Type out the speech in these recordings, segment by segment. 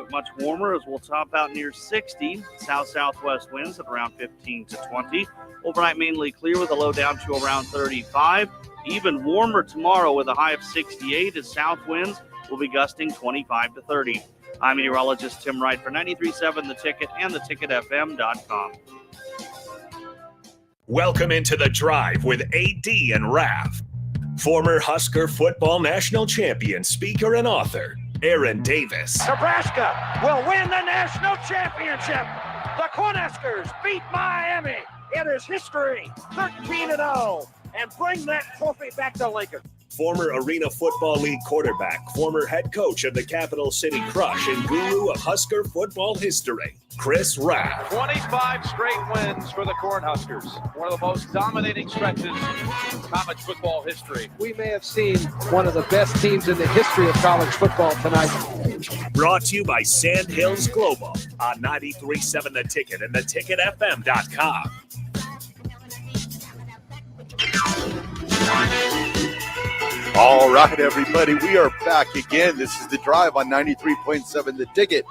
but much warmer as we'll top out near 60. South-southwest winds at around 15 to 20. Overnight mainly clear with a low down to around 35. Even warmer tomorrow with a high of 68 as south winds will be gusting 25 to 30. I'm meteorologist Tim Wright for 93.7 The Ticket and theticketfm.com. Welcome into The Drive with AD and Raff. Former Husker football national champion, speaker, and author, Aaron Davis. Nebraska will win the national championship. The Cornhuskers beat Miami. It is history, 13-0, and bring that trophy back to Lincoln. Former Arena Football League quarterback, former head coach of the Capital City Crush, and guru of Husker football history, Chris Raff. 25 straight wins for the Cornhuskers. One of the most dominating stretches in college football history. We may have seen one of the best teams in the history of college football tonight. Brought to you by Sand Hills Global on 93.7 The Ticket and theticketfm.com. All right, everybody, we are back again. This is The Drive on 93.7 The Ticket.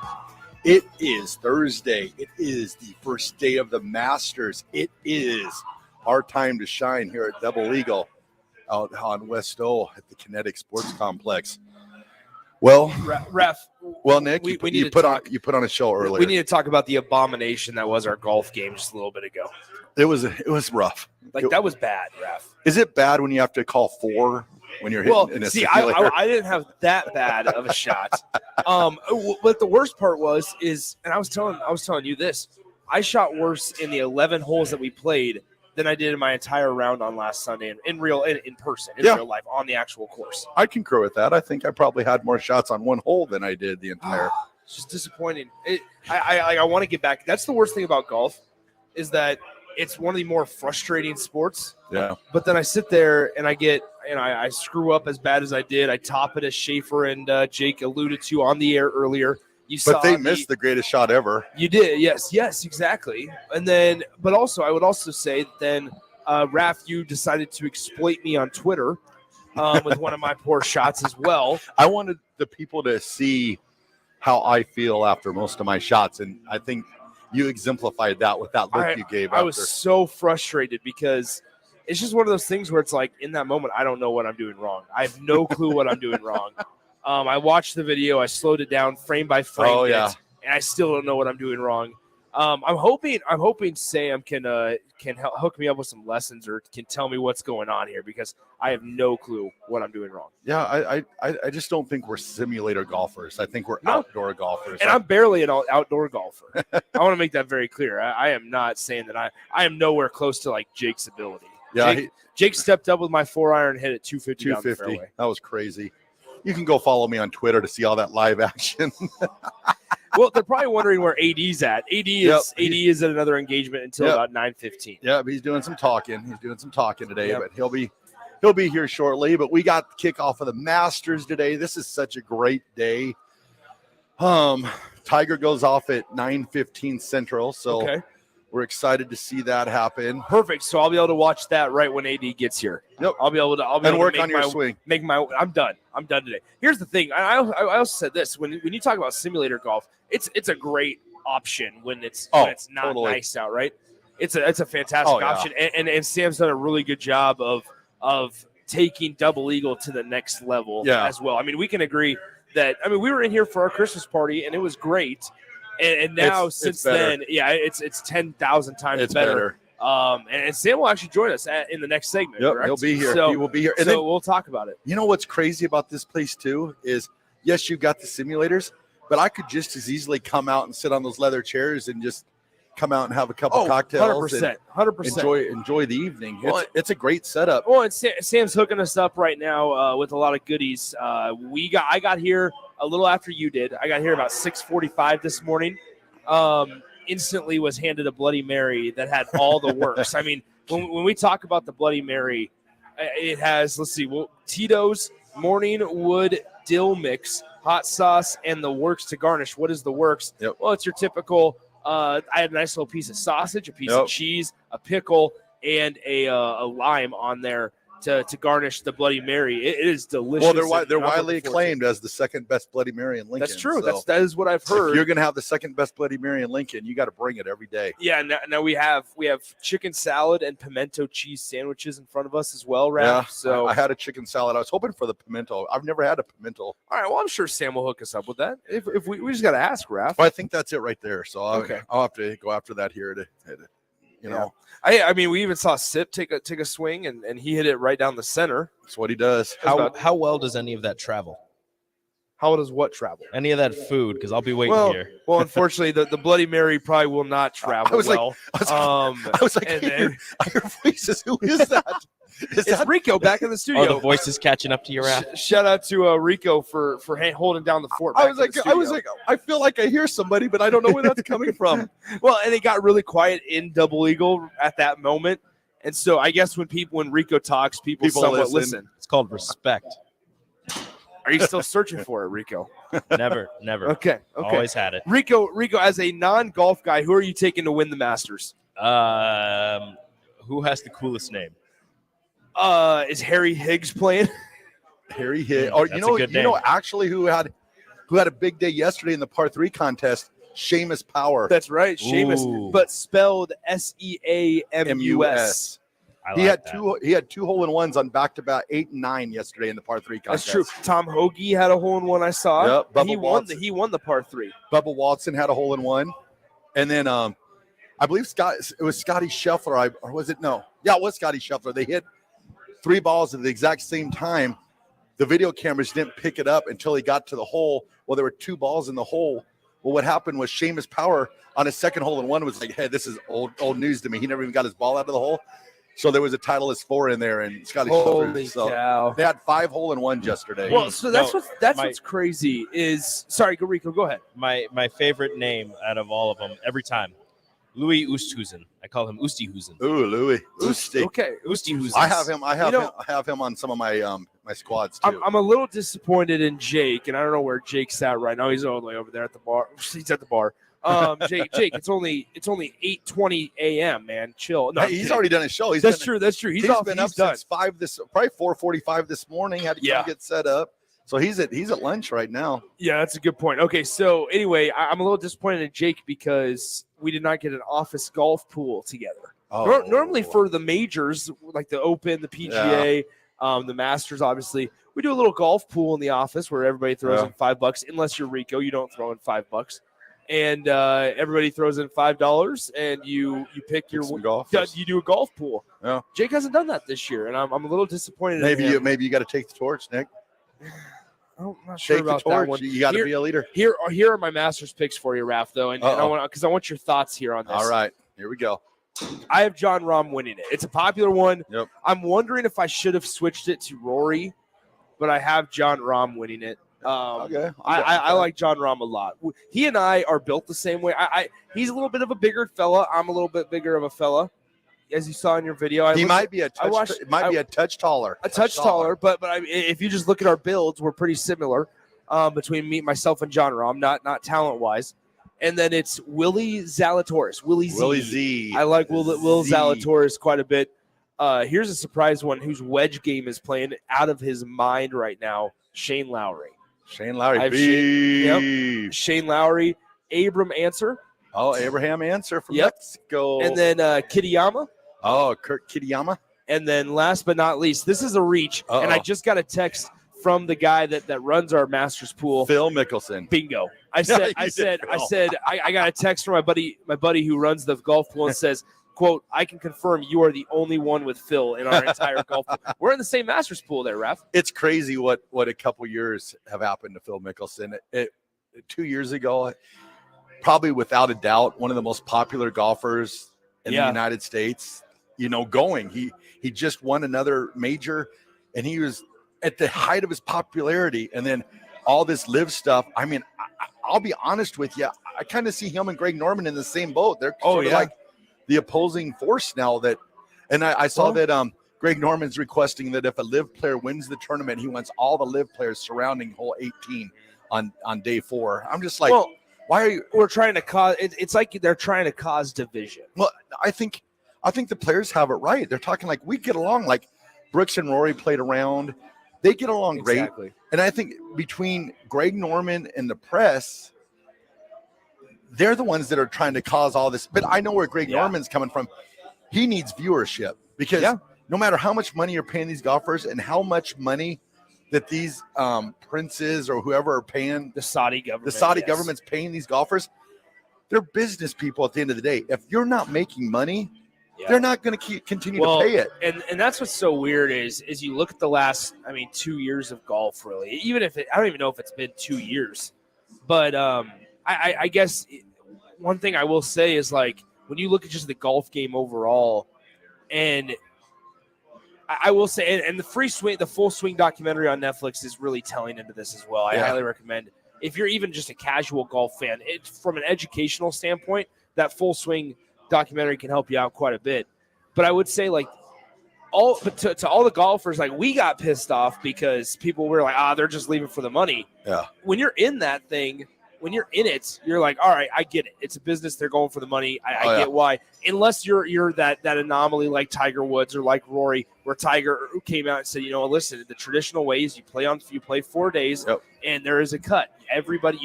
It is Thursday. It is the first day of the Masters. It is our time to shine here at Double Eagle out on West O at the Kinetic Sports Complex. Well, Raff. Well, Nick, we you put on a show earlier. We need to talk about the abomination that was our golf game just a little bit ago. It was rough. That was bad, Raff. Is it bad when you have to call four when you're hitting in a simulator? I didn't have that bad of a shot. But the worst part is, and I was telling you this, I shot worse in the 11 holes that we played than I did in my entire round on last Sunday in real life on the actual course. I concur with that. I think I probably had more shots on one hole than I did the entire. It's just disappointing. I want to get back. That's the worst thing about golf is that it's one of the more frustrating sports. Yeah. But then I sit there and I screw up as bad as I did. I top it as Schaefer and Jake alluded to on the air earlier. But they missed the greatest shot ever. You did. Yes, exactly. And then, but also, I would also say then, Raff, you decided to exploit me on Twitter with one of my poor shots as well. I wanted the people to see how I feel after most of my shots. And I think you exemplified that with that look you gave. I was so frustrated because it's just one of those things where it's like in that moment, I don't know what I'm doing wrong. I have no clue what I'm doing wrong. I watched the video. I slowed it down frame by frame. And I still don't know what I'm doing wrong. I'm hoping Sam can hook me up with some lessons or can tell me what's going on here because I have no clue what I'm doing wrong. Yeah, I just don't think we're simulator golfers. I think we're outdoor golfers. And I'm barely an outdoor golfer. I want to make that very clear. I am not saying that I am nowhere close to like Jake's ability. Yeah, Jake stepped up with my 4-iron, hit it 250 down the fairway. That was crazy. You can go follow me on Twitter to see all that live action. Well, they're probably wondering where AD's at. AD is at another engagement until about 9:15. Yeah, but he's doing some talking. Today, but he'll be here shortly. But we got the kickoff of the Masters today. This is such a great day. Tiger goes off at 9:15 Central, so we're excited to see that happen. Perfect. So I'll be able to watch that right when AD gets here. Yep. I'll be able to work on your swing. I'm done. I'm done today. Here's the thing. I also said this when you talk about simulator golf, it's a great option when it's not nice out, right? It's a fantastic option, and Sam's done a really good job of taking Double Eagle to the next level as well. I mean, we can agree that. I mean, we were in here for our Christmas party, and it was great. And now since then, it's 10,000 times better. And Sam will actually join us in the next segment. Yep, correct? He'll be here. So, he will be here. And so we'll talk about it. You know what's crazy about this place too is, yes, you got the simulators, but I could just as easily come out and sit on those leather chairs and just come out and have a couple cocktails. 100%. Enjoy the evening. It's a great setup. Well, and Sam's hooking us up right now with a lot of goodies. I got here a little after you did. I got here about 6:45 this morning. Instantly was handed a Bloody Mary that had all the works. I mean, when we talk about the Bloody Mary, it has, Tito's morning wood dill mix, hot sauce, and the works to garnish. What is the works? Yep. Well, it's your typical, I had a nice little piece of sausage, a piece of cheese, a pickle, and a lime on there to garnish the Bloody Mary. It is delicious. Well, they're widely acclaimed as the second best Bloody Mary in Lincoln. That's true. So That is what I've heard. if you're going to have the second best Bloody Mary in Lincoln, you got to bring it every day. Yeah, now we have chicken salad and pimento cheese sandwiches in front of us as well, Raff. Yeah, So I had a chicken salad. I was hoping for the pimento. I've never had a pimento. all right, well, I'm sure Sam will hook us up with that. If we just got to ask, Raff. But I think that's it right there. So Okay. I'll have to go after that here to you know. I mean, we even saw Sip take a swing, and he hit it right down the center. That's what he does. How well does any of that travel? How does what travel? Any of that food? Because I'll be waiting here. Well, unfortunately, the Bloody Mary probably will not travel I was well. I was like, and I then- hear voices. Who is that? Is It's that Rico back in the studio. Oh, the voice is catching up to your Raff. Shout out to Rico for holding down the fort. I back was in like, the I was studio. like, I feel like I hear somebody, but I don't know where that's coming from. Well, and it got really quiet in Double Eagle at that moment, and so I guess when Rico talks, people somewhat listen. It's called respect. Are you still searching for it, Rico? Never. Okay. Always had it. Rico, as a non-golf guy, who are you taking to win the Masters? Who has the coolest name? Is Harry Higgs playing? Harry hit. Or That's a good you know, name. actually, who had a big day yesterday in the par 3 contest? Seamus Power. That's right, Seamus, Ooh. but spelled Seamus. I He like had that. He had 2 hole-in-ones on back-to-back 8 and 9 yesterday in the par 3 That's contest. true. Tom Hoagie had a hole in one. I saw. Yep, Bubba He Watson. won the par 3. Bubba Watson had a hole-in-one, and then I believe it was Scotty Scheffler. Or was it? No. Yeah, it was Scotty Scheffler. They hit 3 balls at the exact same time. The video cameras didn't pick it up until he got to the hole. Well, there were 2 balls in the hole. Well, what happened was Seamus Power on his second hole-in-one was like, hey, this is old news to me. He never even got his ball out of the hole. So there was a Titleist 4 in there, and Scotty Holy Scheffler. So cow. they had 5 hole-in-ones yesterday. Well, so that's my- what's crazy is. Sorry, go Rico. Go ahead. My favorite name out of all of them every time, Louis Oosthuizen. I call him Oosthuizen. Ooh, Louis. Oosty. Okay. Oosthuizen. I have him. I You know- have him on some of my my squads too. I'm a little disappointed in Jake, and I don't know where Jake's at right now. He's all the way over there at the bar. He's at the bar. Jake, it's only 8:20 a.m. Man, chill. No, Hey, I'm he's kidding. already done his show. That's true. He's off. been He's up done. since 5 probably 4:45 this morning. Had to come Yeah. get set up. So he's at lunch right now. Yeah, that's a good point. Okay, so anyway, I'm a little disappointed in Jake because we did not get an office golf pool together. Normally for the majors, like the Open, the PGA, the Masters, obviously, we do a little golf pool in the office where everybody throws in $5. Unless you're Rico, you don't throw in $5. And everybody throws in $5, and you pick your golf. you do a golf pool. Yeah. Jake hasn't done that this year, and I'm a little disappointed. in him. Maybe you got to take the torch, Nick. I'm not sure Take the about that torch. one. You got to Here- be a leader. Here are my Masters picks for you, Raff, though, and I want your thoughts here on this. All right, here we go. I have John Rahm winning it. It's a popular one. Yep. I'm wondering if I should have switched it to Rory, but I have John Rahm winning it. Okay. I like John Rahm a lot. He and I are built the same way. He's a little bit of a bigger fella. I'm a little bit bigger of a fella, as you saw in your video. He might be a touch. Be a touch taller. A touch taller, but if you just look at our builds, we're pretty similar between myself and John Rahm, not talent wise. And then it's Willie Zalatoris. Willie Z. I like Will Zalatoris quite a bit. Here's a surprise one whose wedge game is playing out of his mind right now. Shane Lowry. Shane Lowry. I have Shane Lowry. Abram Answer. Oh, Abraham Answer from Yep. Mexico. And then Kitayama. Oh, Kurt Kitayama. And then last but not least, this is a reach. And I just got a text from the guy that runs our Masters pool. Phil Mickelson. Bingo. I got a text from my buddy who runs the golf pool and says, quote, I can confirm you are the only one with Phil in our entire golf pool. We're in the same Masters pool there, Raff. It's crazy what a couple years have happened to Phil Mickelson. 2 years ago, probably without a doubt, one of the most popular golfers in the United States. Going. He just won another major, and he was at the height of his popularity. And then all this live stuff. I mean, I'll be honest with you. I kind of see him and Greg Norman in the same boat. They're sort of like the opposing force now. I saw that Greg Norman's requesting that if a live player wins the tournament, he wants all the live players surrounding hole 18 on day 4. I'm just like, why are you? We're trying to cause. It's like they're trying to cause division. Well, I think the players have it right. They're talking like we get along. Like Brooks and Rory played around. They get along Exactly. great. And I think between Greg Norman and the press, they're the ones that are trying to cause all this. But I know where Greg Norman's coming from. He needs viewership because no matter how much money you're paying these golfers and how much money that these princes or whoever are paying the Saudi government, government's paying these golfers, they're business people at the end of the day. If you're not making money, they're not going to continue to pay it. And that's what's so weird is you look at the last, 2 years of golf, really. Even if I don't even know if it's been 2 years, but I guess one thing I will say is like when you look at just the golf game overall, and I will say, and the full swing documentary on Netflix is really telling into this as well. I highly recommend if you're even just a casual golf fan, from an educational standpoint, that full swing documentary can help you out quite a bit. But I would say to all the golfers, like we got pissed off because people were like, they're just leaving for the money. Yeah. When you're in that thing, when you're in it, you're like, all right, I get it. It's a business. They're going for the money. I get why. Unless you're that anomaly like Tiger Woods or like Rory, where Tiger came out and said, listen, the traditional way is you play 4 days and there is a cut. Everybody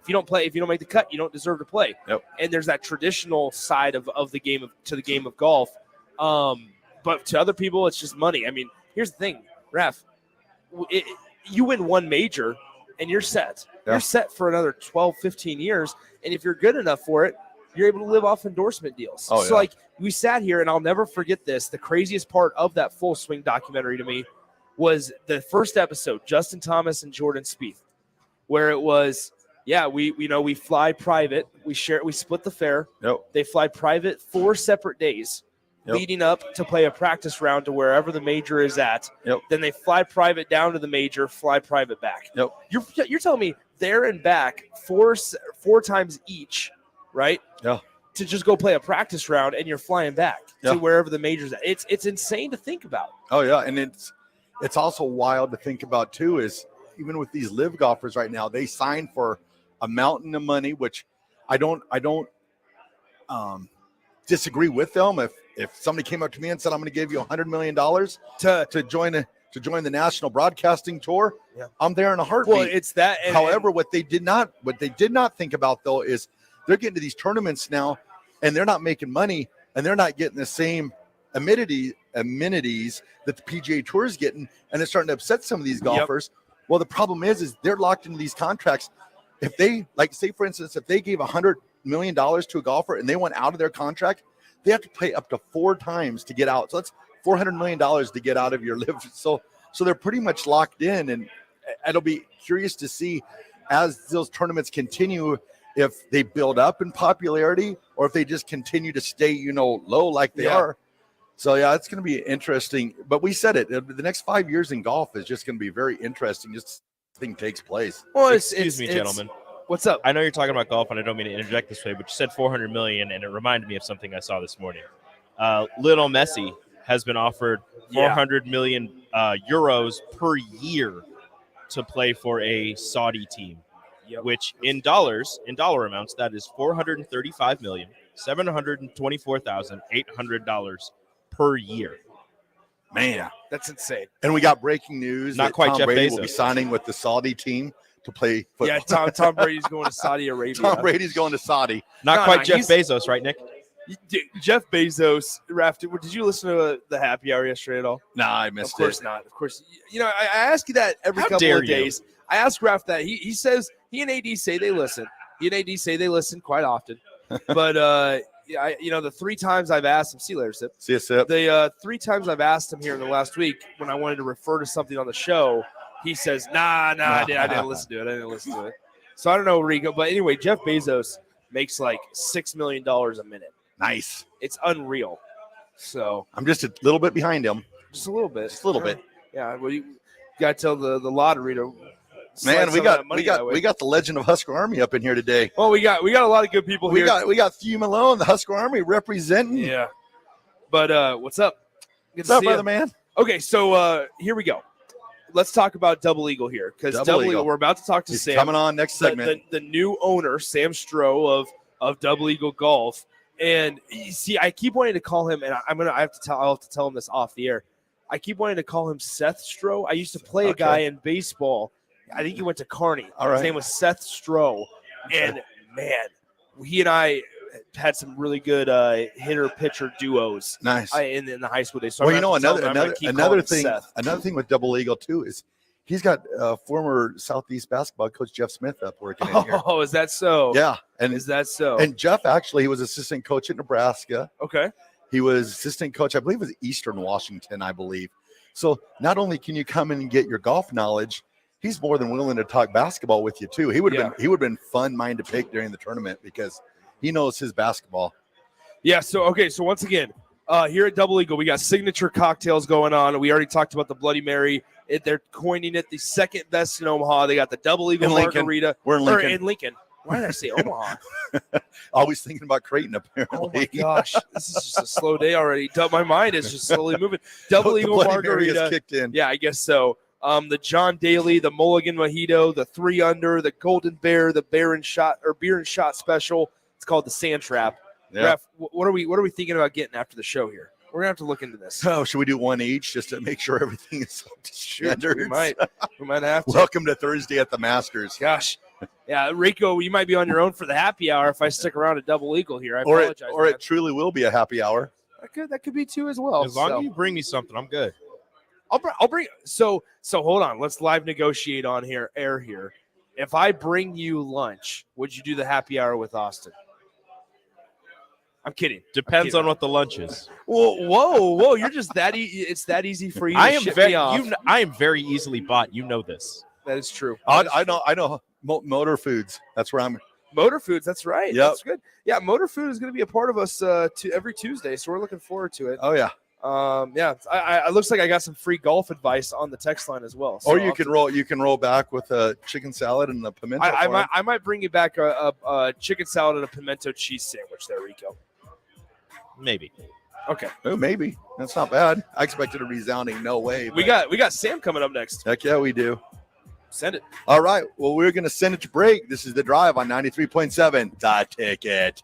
if you don't make the cut, you don't deserve to play. Yep. And there's that traditional side of the game to the game of golf. But to other people, it's just money. I mean, here's the thing, Raff, you win one major and you're set. You're set for another 12, 15 years. And if you're good enough for it, you're able to live off endorsement deals. So we sat here, and I'll never forget this. The craziest part of that full swing documentary to me was the first episode, Justin Thomas and Jordan Spieth, where it was, we fly private. We split the fare. They fly private 4 separate days. Leading up to play a practice round to wherever the major is at. Then they fly private down to the major, fly private back. You're telling me there and back four times each, right? Yeah. To just go play a practice round and you're flying back to wherever the major's at. It's insane to think about. Oh yeah, and it's also wild to think about too. Is even with these live golfers right now, they sign for a mountain of money, which I don't disagree with them. If somebody came up to me and said, I'm going to give you $100 million to join the national broadcasting tour, I'm there in a heartbeat. Well, it's that. However, what they did not think about though is they're getting to these tournaments now and they're not making money and they're not getting the same amenities that the PGA Tour is getting, and it's starting to upset some of these golfers. Well, the problem is they're locked into these contracts. If they, say for instance, if they gave $100 million to a golfer and they went out of their contract, they have to pay up to 4 times to get out. So that's $400 million to get out of your live. So they're pretty much locked in, and it'll be curious to see as those tournaments continue if they build up in popularity or if they just continue to stay, low like they are. So it's going to be interesting. But we said it, the next 5 years in golf is just going to be very interesting. Just thing takes place. Well, excuse me, gentlemen. What's up? I know you're talking about golf, and I don't mean to interject this way, but you said $400 million, and it reminded me of something I saw this morning. Lionel Messi has been offered 400 million euros per year to play for a Saudi team, which in dollar amounts, that is $435,724,800 per year. Man, that's insane. And we got breaking news. Not quite Tom Jeff Brady Bezos. will be signing with the Saudi team to play football. Yeah, Tom Brady's going to Saudi Arabia. Tom Brady's going to Saudi. Not quite Jeff Bezos, right, Nick? Jeff Bezos, Raff, did you listen to the happy hour yesterday at all? No, I missed it. Of course not. Of course. I ask you that every couple of days. I ask Raff that. He says he and AD say they listen. He and AD say they listen quite often. But, the 3 times I've asked him, see you later, Sip. See you, Sip. The 3 times I've asked him here in the last week when I wanted to refer to something on the show, he says, nah, I didn't listen to it. So I don't know, Rico. But anyway, Jeff Bezos makes like $6 million a minute. Nice. It's unreal. So I'm just a little bit behind him. Just a little bit. Just a little bit. Yeah. Well, you got to tell the lottery to. Man, we got the legend of Husker Army up in here today. Well, we got a lot of good people here. We got Hugh Malone, the Husker Army representing. Yeah. But what's up? What's up, brother, man? Okay, so here we go. Let's talk about Double Eagle here, because Double Eagle. We're about to talk to He's Sam. Coming on next segment. The new owner, Sam Stroh of Double Eagle Golf, and you see, I keep wanting to call him, and I'll have to tell him this off the air. I keep wanting to call him Seth Stroh. I used to play a guy in baseball. I think he went to Kearney. All right. His name was Seth Stroh. And, man, he and I had some really good hitter-pitcher duos. Nice. In the high school days. So Well, another thing with Double Eagle, too, is he's got former Southeast basketball coach Jeff Smith up working in here. Oh, is that so? Yeah. Is that so? And Jeff, actually, he was assistant coach at Nebraska. Okay. He was assistant coach, I believe it was Eastern Washington, I believe. So not only can you come in and get your golf knowledge, he's more than willing to talk basketball with you too. He would have been fun mind to pick during the tournament because he knows his basketball. Yeah, so once again, here at Double Eagle, we got signature cocktails going on. We already talked about the Bloody Mary. They're coining it the second best in Omaha. They got the Double Eagle Margarita. We're in Lincoln. In Lincoln. Why did I say Omaha? Always thinking about Creighton, apparently. Oh, my gosh. This is just a slow day already. My mind is just slowly moving. Double Eagle Margarita. Kicked in. Yeah, I guess so. The John Daly, the Mulligan Mojito, the 3 Under, the Golden Bear, the Beer and Shot special. It's called the Sand Trap. Yeah. Raff, what are we thinking about getting after the show here? We're gonna have to look into this. Oh, should we do one each just to make sure everything is up to standards? We might have to. Welcome to Thursday at the Masters. Gosh. Yeah, Rico, you might be on your own for the happy hour if I stick around at Double Eagle here. I apologize. Or it truly will be a happy hour. That could be too as well. As long as you bring me something, I'm good. I'll bring. So hold on. Let's live negotiate on air here. If I bring you lunch, would you do the happy hour with Austin? I'm kidding. Depends on what the lunch is. Whoa! You're just that. It's that easy for you. To ship me off. I am very easily bought. You know this. That is true. I know. Motor Foods. That's where I'm. Motor Foods. That's right. Yep. That's good. Yeah, Motor Food is going to be a part of us every Tuesday, so we're looking forward to it. Oh yeah. I looks like I got some free golf advice on the text line as well. So or you can roll back with a chicken salad and a pimento. I might bring you back a chicken salad and a pimento cheese sandwich there, Rico. Maybe. Okay. Oh, maybe. That's not bad. I expected a resounding no way. We got Sam coming up next. Heck yeah, we do. Send it. All right. Well, we're going to send it to break. This is The Drive on 93.7 The Ticket.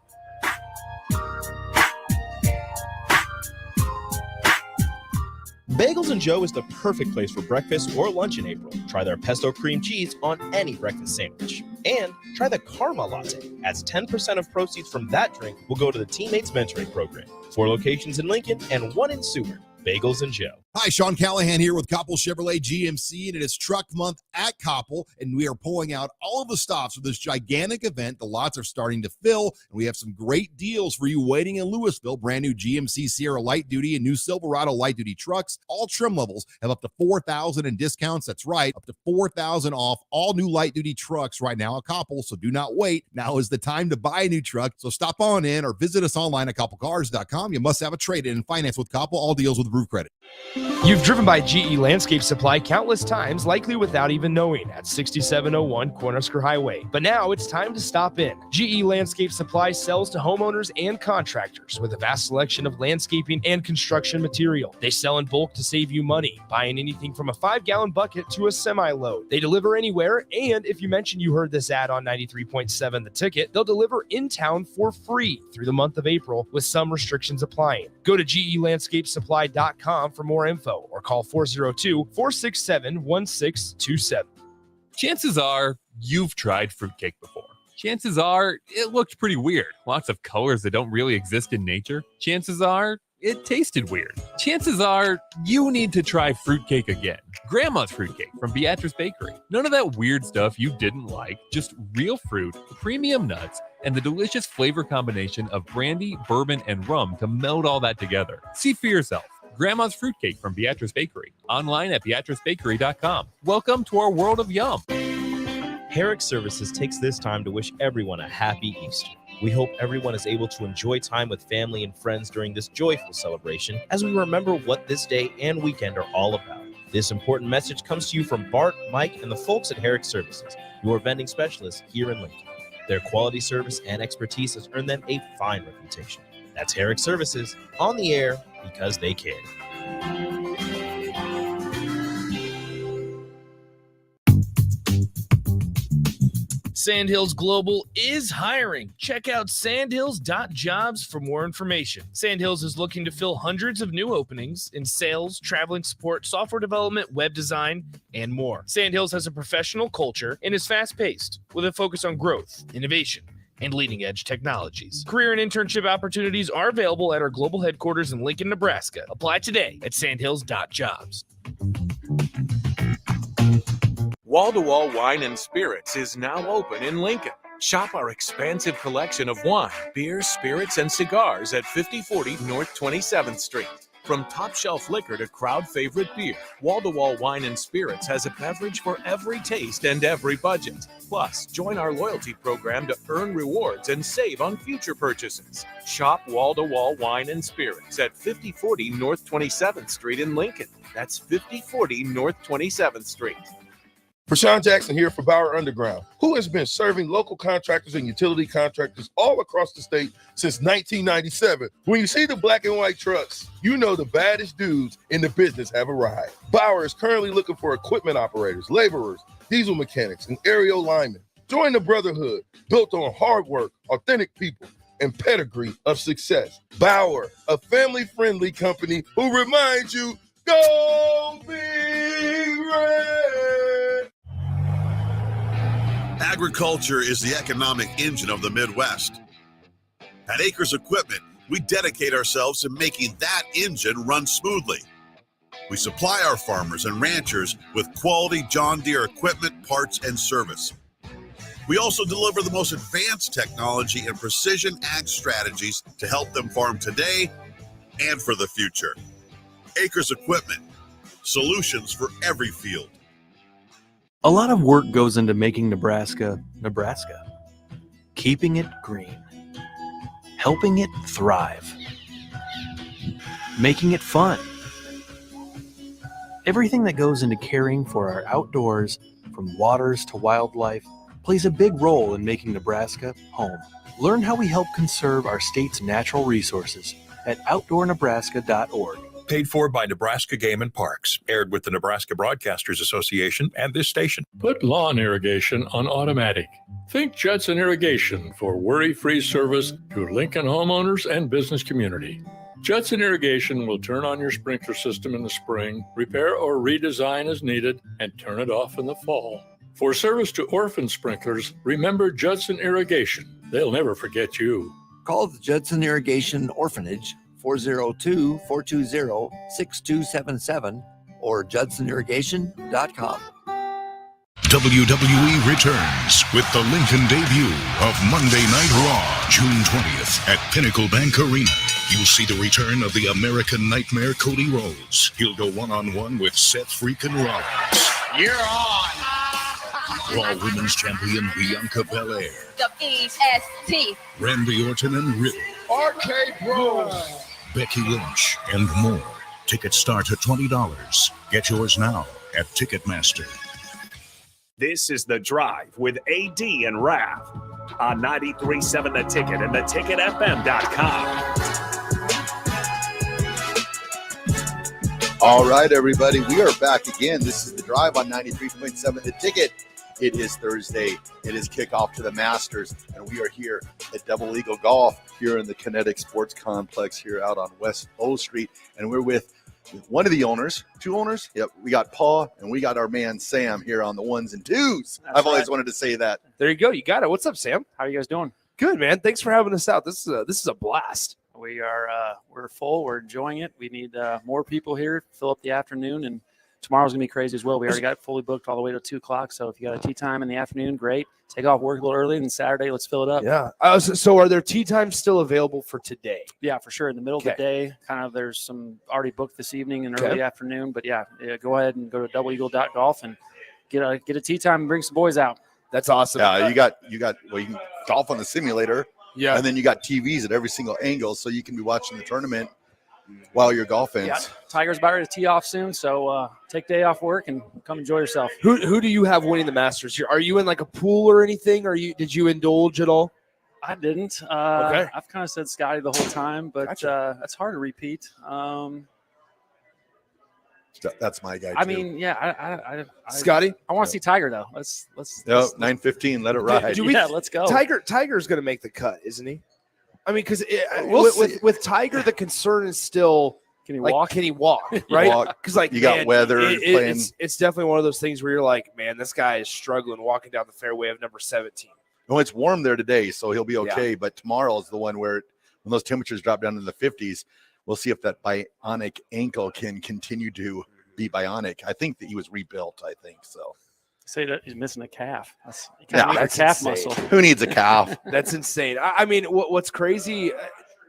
Bagels and Joe is the perfect place for breakfast or lunch in April. Try their pesto cream cheese on any breakfast sandwich. And try the Karma Latte, as 10% of proceeds from that drink will go to the Teammates Mentoring Program. 4 locations in Lincoln and 1 in Seward. Bagels and Joe. Hi, Sean Callahan here with Koppel Chevrolet GMC, and it is Truck Month at Koppel, and we are pulling out all of the stops for this gigantic event. The lots are starting to fill, and we have some great deals for you waiting in Louisville. Brand new GMC Sierra Light Duty and new Silverado Light Duty trucks. All trim levels have up to $4,000 in discounts. That's right, up to $4,000 off all new light duty trucks right now at Koppel, so do not wait. Now is the time to buy a new truck, so stop on in or visit us online at koppelcars.com. You must have a trade-in and finance with Koppel. All deals with Roof Credit. You've driven by GE Landscape Supply countless times, likely without even knowing, at 6701 Cornhusker Highway. But now it's time to stop in. GE Landscape Supply sells to homeowners and contractors with a vast selection of landscaping and construction material. They sell in bulk to save you money, buying anything from a 5-gallon bucket to a semi-load. They deliver anywhere, and if you mention you heard this ad on 93.7 The Ticket, they'll deliver in town for free through the month of April, with some restrictions applying. Go to GELandscapesupply.com for more info or call 402-467-1627. Chances are you've tried fruitcake before. Chances are it looked pretty weird. Lots of colors that don't really exist in nature. Chances are it tasted weird. Chances are you need to try fruitcake again. Grandma's fruitcake from Beatrice Bakery. None of that weird stuff you didn't like, just real fruit, premium nuts, and the delicious flavor combination of brandy, bourbon, and rum to meld all that together. See for yourself. Grandma's fruitcake from Beatrice Bakery. Online at beatricebakery.com. Welcome to our world of yum. Herrick Services takes this time to wish everyone a happy Easter. We hope everyone is able to enjoy time with family and friends during this joyful celebration as we remember what this day and weekend are all about. This important message comes to you from Bart, Mike, and the folks at Herrick Services, your vending specialists here in Lincoln. Their quality service and expertise has earned them a fine reputation. That's Herrick Services, on the air because they care. Sandhills Global is hiring. Check out sandhills.jobs for more information. Sandhills is looking to fill hundreds of new openings in sales, traveling support, software development, web design, and more. Sandhills has a professional culture and is fast-paced with a focus on growth, innovation, and leading-edge technologies. Career and internship opportunities are available at our global headquarters in Lincoln, Nebraska. Apply today at sandhills.jobs. Wall-to-Wall Wine and Spirits is now open in Lincoln. Shop our expansive collection of wine, beer, spirits, and cigars at 5040 North 27th Street. From top-shelf liquor to crowd-favorite beer, Wall-to-Wall Wine and Spirits has a beverage for every taste and every budget. Plus, join our loyalty program to earn rewards and save on future purchases. Shop Wall-to-Wall Wine and Spirits at 5040 North 27th Street in Lincoln. That's 5040 North 27th Street. Prashawn Jackson here for Bauer Underground, who has been serving local contractors and utility contractors all across the state since 1997. When you see the black and white trucks, you know the baddest dudes in the business have arrived. Bauer is currently looking for equipment operators, laborers, diesel mechanics, and aerial linemen. Join the brotherhood built on hard work, authentic people, and pedigree of success. Bauer, a family-friendly company who reminds you, go Big Red! Agriculture is the economic engine of the Midwest. At Acres Equipment, we dedicate ourselves to making that engine run smoothly. We supply our farmers and ranchers with quality John Deere equipment, parts, and service. We also deliver the most advanced technology and precision ag strategies to help them farm today and for the future. Acres Equipment, solutions for every field. A lot of work goes into making Nebraska, Nebraska. Keeping it green. Helping it thrive. Making it fun. Everything that goes into caring for our outdoors, from waters to wildlife, plays a big role in making Nebraska home. Learn how we help conserve our state's natural resources at outdoornebraska.org. Paid for by Nebraska Game and Parks. Aired with the Nebraska Broadcasters Association and this station. Put lawn irrigation on automatic. Think Judson Irrigation for worry-free service to Lincoln homeowners and business community. Judson Irrigation will turn on your sprinkler system in the spring, repair or redesign as needed, and turn it off in the fall. For service to orphan sprinklers, remember Judson Irrigation. They'll never forget you. Call the Judson Irrigation Orphanage 402-420-6277 or judsonirrigation.com. WWE returns with the Lincoln debut of Monday Night Raw, June 20th at Pinnacle Bank Arena. You'll see the return of the American Nightmare Cody Rhodes. He'll go one-on-one with Seth freaking Rollins. You're on! Raw Women's Champion Bianca Belair. W-E-S-T. Randy Orton and Riddle. RK Bros. Becky Lynch, and more. Tickets start at $20. Get yours now at Ticketmaster. This is The Drive with AD and Raff on 93.7 The Ticket and theticketfm.com. All right, everybody, we are back again. This is The Drive on 93.7 The Ticket. It is Thursday. It is kickoff to the Masters, and we are here at Double Eagle Golf here in the Kinetic Sports Complex here out on West O Street, and we're with one of the owners, two owners. Yep, we got Paul and we got our man Sam here on the ones and twos. I've always wanted to say that. There you go. You got it. What's up, Sam? How are you guys doing? Good, man. Thanks for having us out. This is a blast. We are we're full. We're enjoying it. We need more people here. Fill up the afternoon, and tomorrow's gonna be crazy as well. We already got fully booked all the way to 2:00. So if you got a tea time in the afternoon, great. Take off work a little early, and then Saturday, let's fill it up. Yeah. So are there tea times still available for today? Yeah, for sure. In the middle of the day, kind of. There's some already booked this evening and early afternoon. But yeah, go ahead and go to doubleeagle.golf and get a tea time and bring some boys out. That's awesome. Yeah, you got well, you can golf on the simulator. Yeah. And then you got TVs at every single angle, so you can be watching the tournament while you're golfing. Yeah, Tiger's about ready to tee off soon, so take day off work and come enjoy yourself. Who do you have winning the Masters here? Are you in like a pool or anything? Did you indulge at all? I didn't. Okay. I've kind of said Scotty the whole time, but that's hard to repeat. That's my guy. I too. mean, yeah, Scotty, I want to see Tiger though. Let's 9:15. Let it ride. let's go. Tiger's going to make the cut, isn't he? I mean, because We'll see. with Tiger, the concern is still Can he walk? Can he walk? Right? Because You got weather playing. It's definitely one of those things where you're like, man, this guy is struggling walking down the fairway of number 17. Well, it's warm there today, so he'll be okay. But tomorrow is the one where when those temperatures drop down to the 50s, we'll see if that bionic ankle can continue to be bionic. I think that he was rebuilt. I think so. Say that he's missing a calf. That's That's calf insane. muscle. Who needs a calf? That's insane. I mean, what's crazy?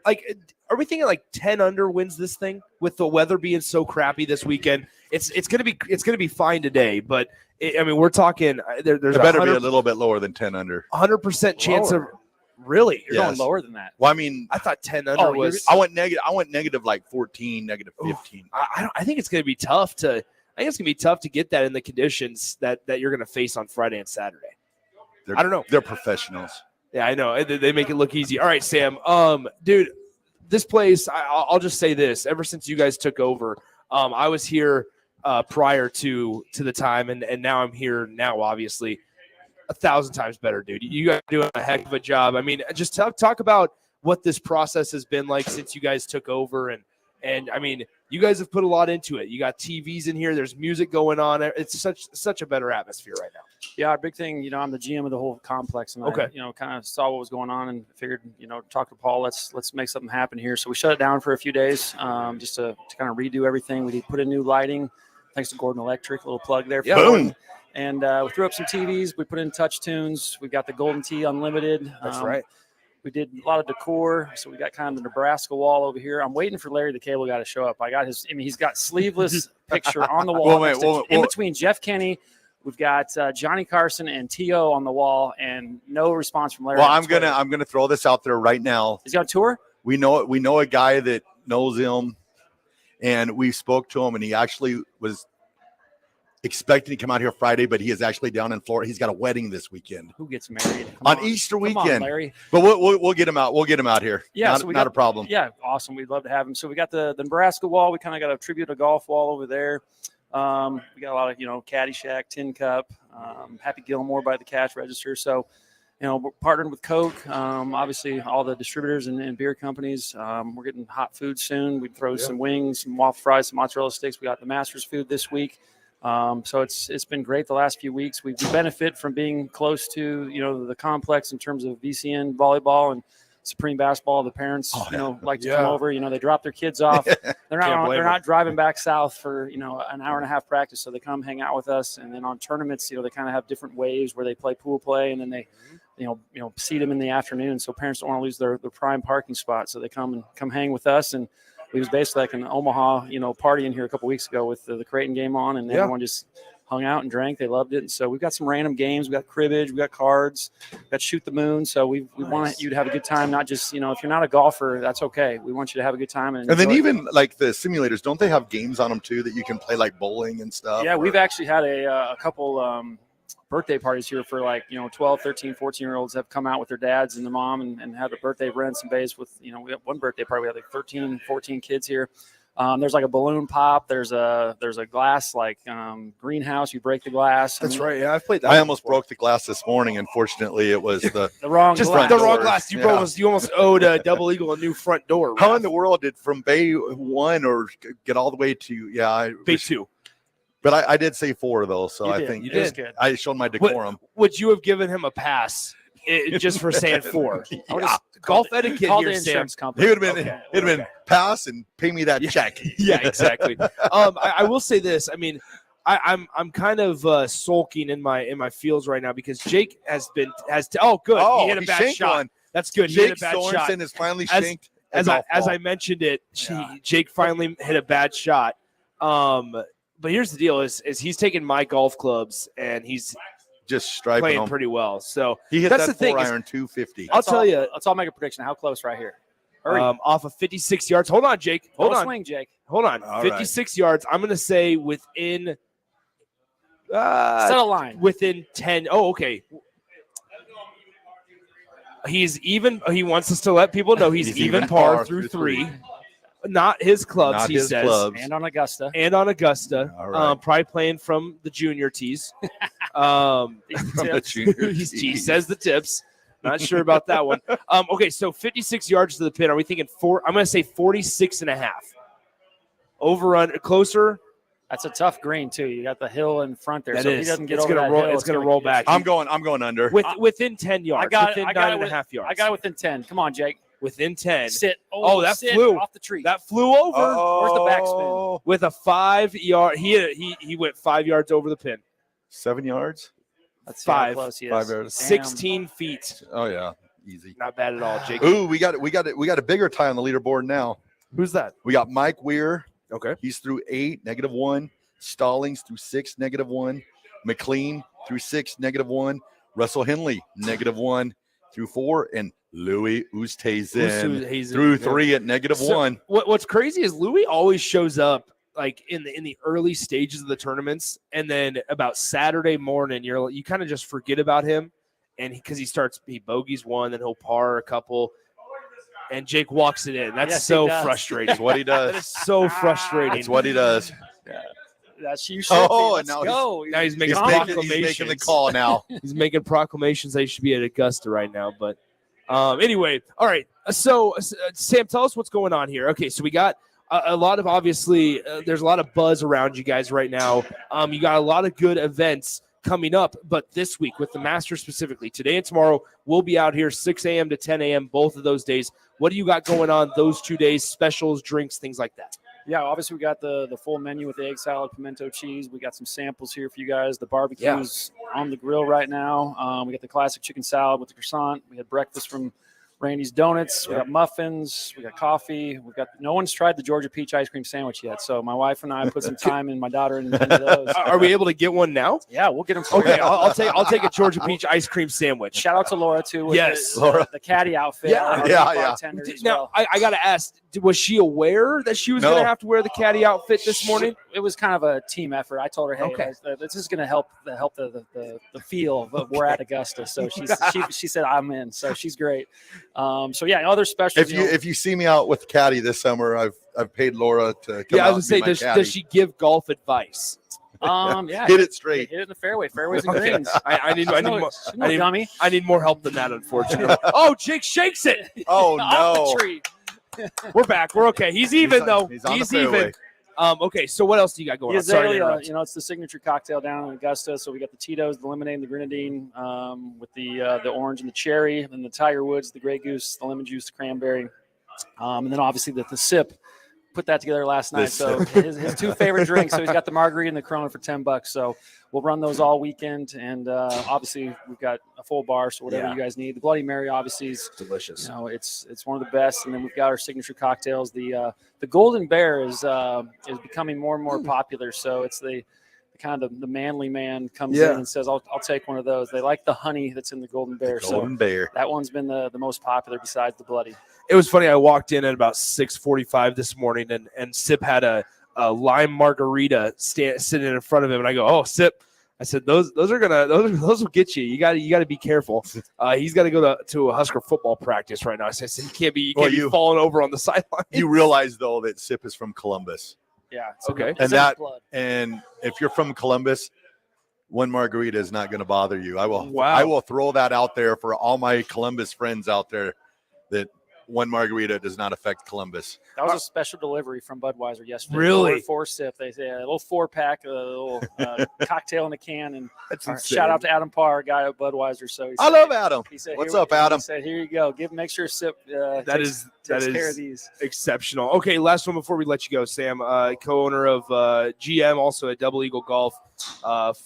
Like, are we thinking like 10 under wins this thing with the weather being so crappy this weekend? It's gonna be fine today, but I mean, we're talking. There's It better be a little bit lower than 10 under. 100% chance of really. You're going lower than that. Well, I mean, I thought 10 under was. I went negative like 14, negative 15. I think it's going to be tough to. I think it's going to be tough to get that in the conditions that you're going to face on Friday and Saturday. I don't know. They're professionals. Yeah, I know. They make it look easy. All right, Sam. Dude, this place. I'll just say this. Ever since you guys took over, I was here prior to the time, and now I'm here now. Obviously, 1,000 times better, dude. You guys are doing a heck of a job. I mean, just talk about what this process has been like since you guys took over, and I mean, you guys have put a lot into it. You got TVs in here. There's music going on. It's such a better atmosphere right now. Yeah, our big thing, I'm the GM of the whole complex, and Okay. I, kind of saw what was going on and figured, talk to Paul. Let's make something happen here. So we shut it down for a few days, just to kind of redo everything. We put in new lighting, thanks to Gordon Electric. A little plug there. For Boom. And we threw up some TVs. We put in touch tunes. We've got the Golden Tee Unlimited. That's right. We did a lot of decor, so we got kind of the Nebraska wall over here. I'm waiting for Larry the Cable Guy to show up. He's got sleeveless picture on the wall. In between Jeff Kenny, we've got Johnny Carson and T.O. on the wall, and no response from Larry. Well, I'm gonna throw this out there right now. Is he on tour? We know a guy that knows him, and we spoke to him, and he actually was expecting to come out here Friday, but he is actually down in Florida. He's got a wedding this weekend. Who gets married? On Easter weekend. Come on, Larry. But we'll get him out. We'll get him out here. Yeah, not a problem. Yeah, awesome. We'd love to have him. So we got the Nebraska wall. We kind of got a tribute to golf wall over there. We got a lot of Caddyshack, Tin Cup, Happy Gilmore by the cash register. So we're partnering with Coke. Obviously, all the distributors and beer companies. We're getting hot food soon. We throw some wings, some waffle fries, some mozzarella sticks. We got the Masters food this week. So it's been great the last few weeks. We benefit from being close to the complex in terms of VCN volleyball and Supreme basketball. The parents like to come over. They drop their kids off. They're not driving back south for an hour and a half practice. So they come hang out with us, and then on tournaments, they kind of have different waves where they play pool play, and then they seat them in the afternoon. So parents don't want to lose their prime parking spot, so they come hang with us. And we was basically like an Omaha, party in here a couple weeks ago with the Creighton game on, and everyone just hung out and drank. They loved it. And so we've got some random games. We got cribbage, we got cards, we got shoot the moon. So we want you to have a good time. Not just, if you're not a golfer, that's okay. We want you to have a good time. And then even like the simulators, don't they have games on them too that you can play like bowling and stuff? Yeah, we've actually had a couple birthday parties here for 12, 13, 14-year-olds have come out with their dads and the mom and had a birthday rents and bays with, we have one birthday party. We had 13, 14 kids here. There's like a balloon pop. There's a glass greenhouse. You break the glass. That's right. Yeah, I've played that. I almost broke the glass this morning. Unfortunately, it was the wrong glass. You almost owed Double Eagle a new front door. How in the world did from Bay 1 or get all the way to Bay 2? But I did say 4 though, so I think I showed my decorum. Would you have given him a pass just for saying 4? Golf etiquette here, Sam. He would have been pass and pay me that check. Yeah, exactly. I will say this. I mean, I'm kind of sulking in my feels right now because Jake has good. He hit a bad shot. One. That's good. He hit a bad shot. Sorensen has finally shanked. As I mentioned it, Jake finally hit a bad shot. But here's the deal: is he's taking my golf clubs and he's just striping playing them pretty well. So he hit that's that the 4-iron 250. Let's all make a prediction. How close right here? Hurry. Off of 56 yards. Hold on, Jake. Hold on. Swing, Jake. Hold on. All 56 yards. I'm going to say within. Set a line. Within 10. Oh, okay. He's even. He wants us to let people know he's even par through 3. Not his clubs, Not he his says. clubs. And on Augusta. All right. Probably playing from the junior tees. He says the tips. Not sure about that one. Okay, so 56 yards to the pin. Are we thinking I'm going to say 46.5. Overrun closer. That's a tough green too. You got the hill in front there. That so is. if he doesn't get It's over gonna that roll. hill, It's going to roll back. I'm going under. Within 10 yards. Within 9.5 yards. I got it within 10. Come on, Jake. Within 10. Sit. That sit flew off the tree. That flew over. Where's the backspin? With a 5-yard. He went 5 yards over the pin. 7 yards. Let's see how 5. close he is. 5 yards. 16 feet. Oh yeah, easy. Not bad at all, Jake. Ooh, we got a bigger tie on the leaderboard now. Who's that? We got Mike Weir. Okay. He's through 8, -1. Stallings through 6, -1. McLean through 6, -1. Russell Henley, -1 through 4. And Louis Oosthuizen through 3 at -1. What's crazy is Louis always shows up like in the early stages of the tournaments, and then about Saturday morning, you kind of just forget about him, and because he bogeys one, then he'll par a couple, and Jake walks it in. That's so frustrating. That's what he does. That is so frustrating. That's what he does. Yeah. That's you. And Now he's making proclamations. He's making the call now. He's making proclamations that he should be at Augusta right now. But anyway, all right. So Sam, tell us what's going on here. Okay, so we got a lot of obviously there's a lot of buzz around you guys right now. You got a lot of good events coming up, but this week with the Masters specifically, today and tomorrow, we'll be out here 6 a.m. to 10 a.m. both of those days. What do you got going on those 2 days? Specials, drinks, things like that. Yeah, obviously we got the full menu with the egg salad, pimento cheese. We got some samples here for you guys. The barbecue's on the grill right now. We got the classic chicken salad with the croissant. We had breakfast from Randy's Donuts. We got muffins. We got coffee. No one's tried the Georgia peach ice cream sandwich yet. So my wife and I put some time and my daughter into those. Are we able to get one now? Yeah, we'll get them for Okay, you. I'll take a Georgia peach ice cream sandwich. Shout out to Laura too. With Yes, Laura, the caddy outfit. Our bartender as Now well. I got to ask: was she aware that she was going to have to wear the caddy outfit this morning? It was kind of a team effort. I told her, "Hey, Okay. this is going to help the feel of we're at Augusta." So she said, "I'm in." So she's great. So yeah, other specials. If you see me out with caddy this summer, I've paid Laura to come Yeah, I out was and going be to say, my does caddy. she give golf advice? Yeah, Hit it straight. Hit it in the fairways and greens. I need more. She's no dummy. I need more help than that, unfortunately. Oh, Jake shakes it. Oh Off no! the tree. We're back. We're okay. He's even though. He's on the He's even. fairway. Okay, so what else do you got going on? Sorry to Azalea, interrupt. it's the signature cocktail down in Augusta. So we got the Tito's, the lemonade, and the grenadine with the orange and the cherry, and the Tiger Woods, the Grey Goose, the lemon juice, the cranberry, and then obviously the sip. Put that together last night. So his two favorite drinks. So he's got the margarita and the Corona for $10. So we'll run those all weekend, and obviously we've got a full bar, so whatever you guys need. The Bloody Mary obviously is delicious. It's one of the best, and then we've got our signature cocktails. The Golden Bear is becoming more and more popular. So it's the kind of the manly man comes in and says, I'll take one of those. They like the honey that's in the Golden Bear. Golden Bear. That one's been the most popular besides the Bloody. It was funny. I walked in at about 6:45 this morning, and Sip had a lime margarita sitting in front of him, and I go, "Oh, Sip." I said, "Those will get you. You got to be careful. He's got to go to a Husker football practice right now." I said, "You can't be falling over on the sideline." You realize though that Sip is from Columbus. Yeah. Okay. And if you're from Columbus, one margarita is not going to bother you. I will throw that out there for all my Columbus friends out there that one margarita does not affect Columbus. That was a special delivery from Budweiser yesterday. Really? Four sip. They say a little 4-pack, a little cocktail in a can. And That's shout out to Adam Parr, guy at Budweiser. So I love Adam. He said, What's up, Adam? He said, "Here you go. Make sure Sip takes care of these." Exceptional. Okay, last one before we let you go, Sam. Co-owner of GM, also at Double Eagle Golf,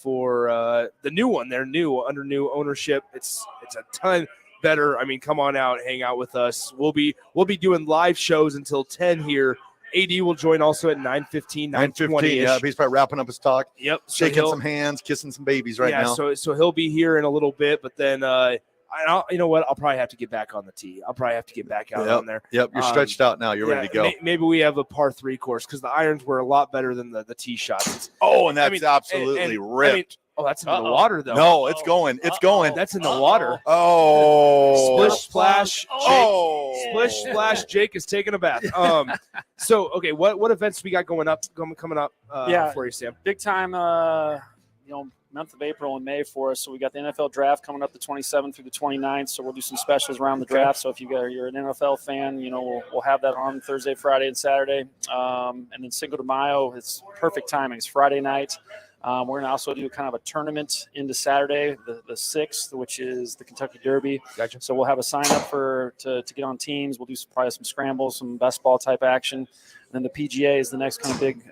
for the new one. They're under new ownership. It's a ton better. I mean, come on out, hang out with us. We'll be doing live shows until 10 here. AD will join also at 9:15, 9:20. Yeah, he's probably wrapping up his talk. Yep, shaking some hands, kissing some babies right now. So he'll be here in a little bit, but then you know what? I'll probably have to get back on the tee. I'll probably have to get back out on there. Yep, you're stretched out now. You're ready to go. Maybe we have a par 3 course because the irons were a lot better than the tee shots. And that's absolutely ripped. Oh, that's in the water, though. No, it's going. It's going. That's in the water. Oh. Splish, splash. Splish, splash. Jake is taking a bath. So, okay, what events we got coming up for you, Sam? Big time, month of April and May for us. So we got the NFL draft coming up the 27th through the 29th. So we'll do some specials around the draft. So if you're an NFL fan, we'll have that on Thursday, Friday, and Saturday. And then Cinco de Mayo, it's perfect timing. It's Friday night. We're going to also do kind of a tournament into Saturday, the 6th, which is the Kentucky Derby. Gotcha. So we'll have a sign up to get on teams. We'll do probably some scrambles, some best ball type action. And then the PGA is the next kind of big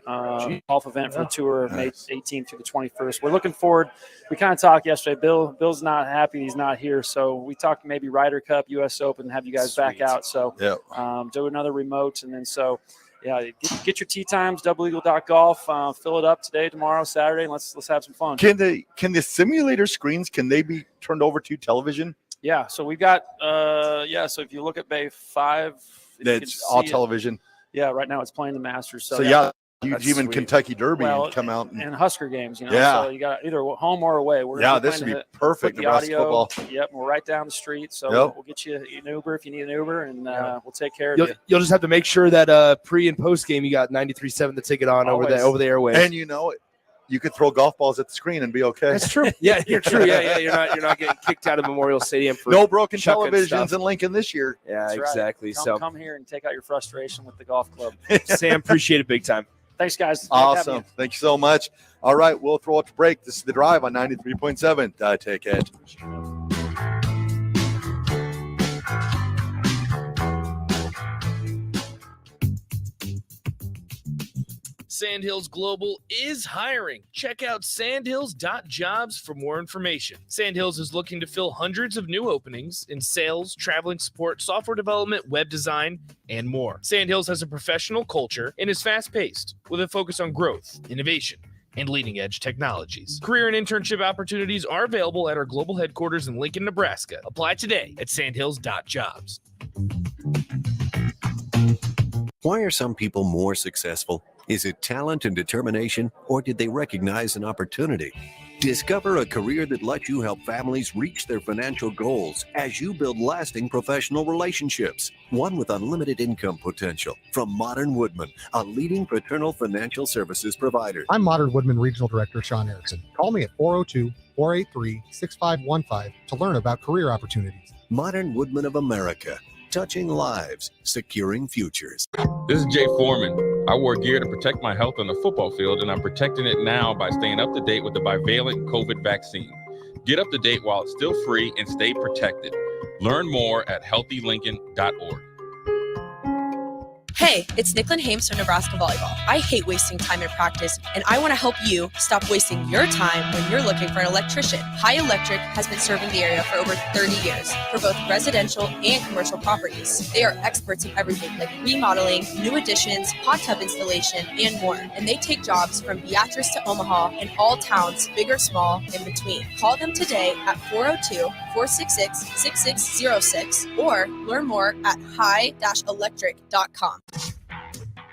golf event for the tour, May 18th through the 21st. We're looking forward. We kind of talked yesterday. Bill's not happy he's not here. So we talked maybe Ryder Cup, U.S. Open, have you guys back out. So do another remote. And then get your tee times, doubleeagle.golf. Fill it up today, tomorrow, Saturday, and let's have some fun. Can the simulator screens, can they be turned over to television? Yeah, so we've got so if you look at Bay 5, That's all television. Yeah, right now it's playing the Masters. So even Kentucky Derby come out and Husker games. Yeah. So you got either home or away. This would be perfect. Nebraska audio. Football. Yep, we're right down the street. So we'll get you an Uber if you need an Uber, and we'll take care of you. You'll just have to make sure that pre and post game you got 93.7 the ticket on over the airwaves. And you could throw golf balls at the screen and be okay. That's true. Yeah, you're true. Yeah. You're not getting kicked out of Memorial Stadium for no broken chucking televisions stuff. in Lincoln this year. Yeah, That's exactly. Right. So come here and take out your frustration with the golf club. Sam, appreciate it big time. Thanks, guys. Awesome. Thank you so much. All right, we'll throw it to break. This is The Drive on 93.7. The Ticket. Sandhills Global is hiring. Check out sandhills.jobs for more information. Sandhills is looking to fill hundreds of new openings in sales, traveling support, software development, web design, and more. Sandhills has a professional culture and is fast-paced with a focus on growth, innovation, and leading-edge technologies. Career and internship opportunities are available at our global headquarters in Lincoln, Nebraska. Apply today at sandhills.jobs. Why are some people more successful? Is it talent and determination, or did they recognize an opportunity? Discover a career that lets you help families reach their financial goals as you build lasting professional relationships. One with unlimited income potential. From Modern Woodman, a leading fraternal financial services provider. I'm Modern Woodman Regional Director Sean Erickson. Call me at 402-483-6515 to learn about career opportunities. Modern Woodman of America. Touching lives, securing futures. This is Jay Foreman. I wore gear to protect my health on the football field, and I'm protecting it now by staying up to date with the bivalent COVID vaccine. Get up to date while it's still free and stay protected. Learn more at healthylincoln.org. Hey, it's Nicklin Hames from Nebraska Volleyball. I hate wasting time in practice, and I want to help you stop wasting your time when you're looking for an electrician. High Electric has been serving the area for over 30 years for both residential and commercial properties. They are experts in everything like remodeling, new additions, hot tub installation, and more. And they take jobs from Beatrice to Omaha and all towns, big or small, in between. Call them today at 402-466-6606 or learn more at high-electric.com.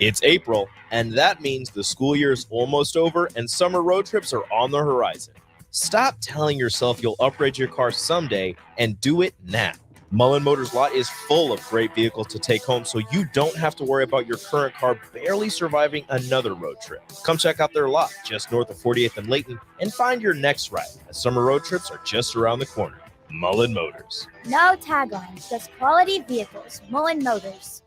It's April, and that means the school year is almost over and summer road trips are on the horizon. Stop telling yourself you'll upgrade your car someday and do it now. Mullen Motors lot is full of great vehicles to take home, so you don't have to worry about your current car barely surviving another road trip. Come check out their lot just north of 48th and Layton and find your next ride, as summer road trips are just around the corner. Mullen Motors. No tagline, just quality vehicles. Mullen Motors.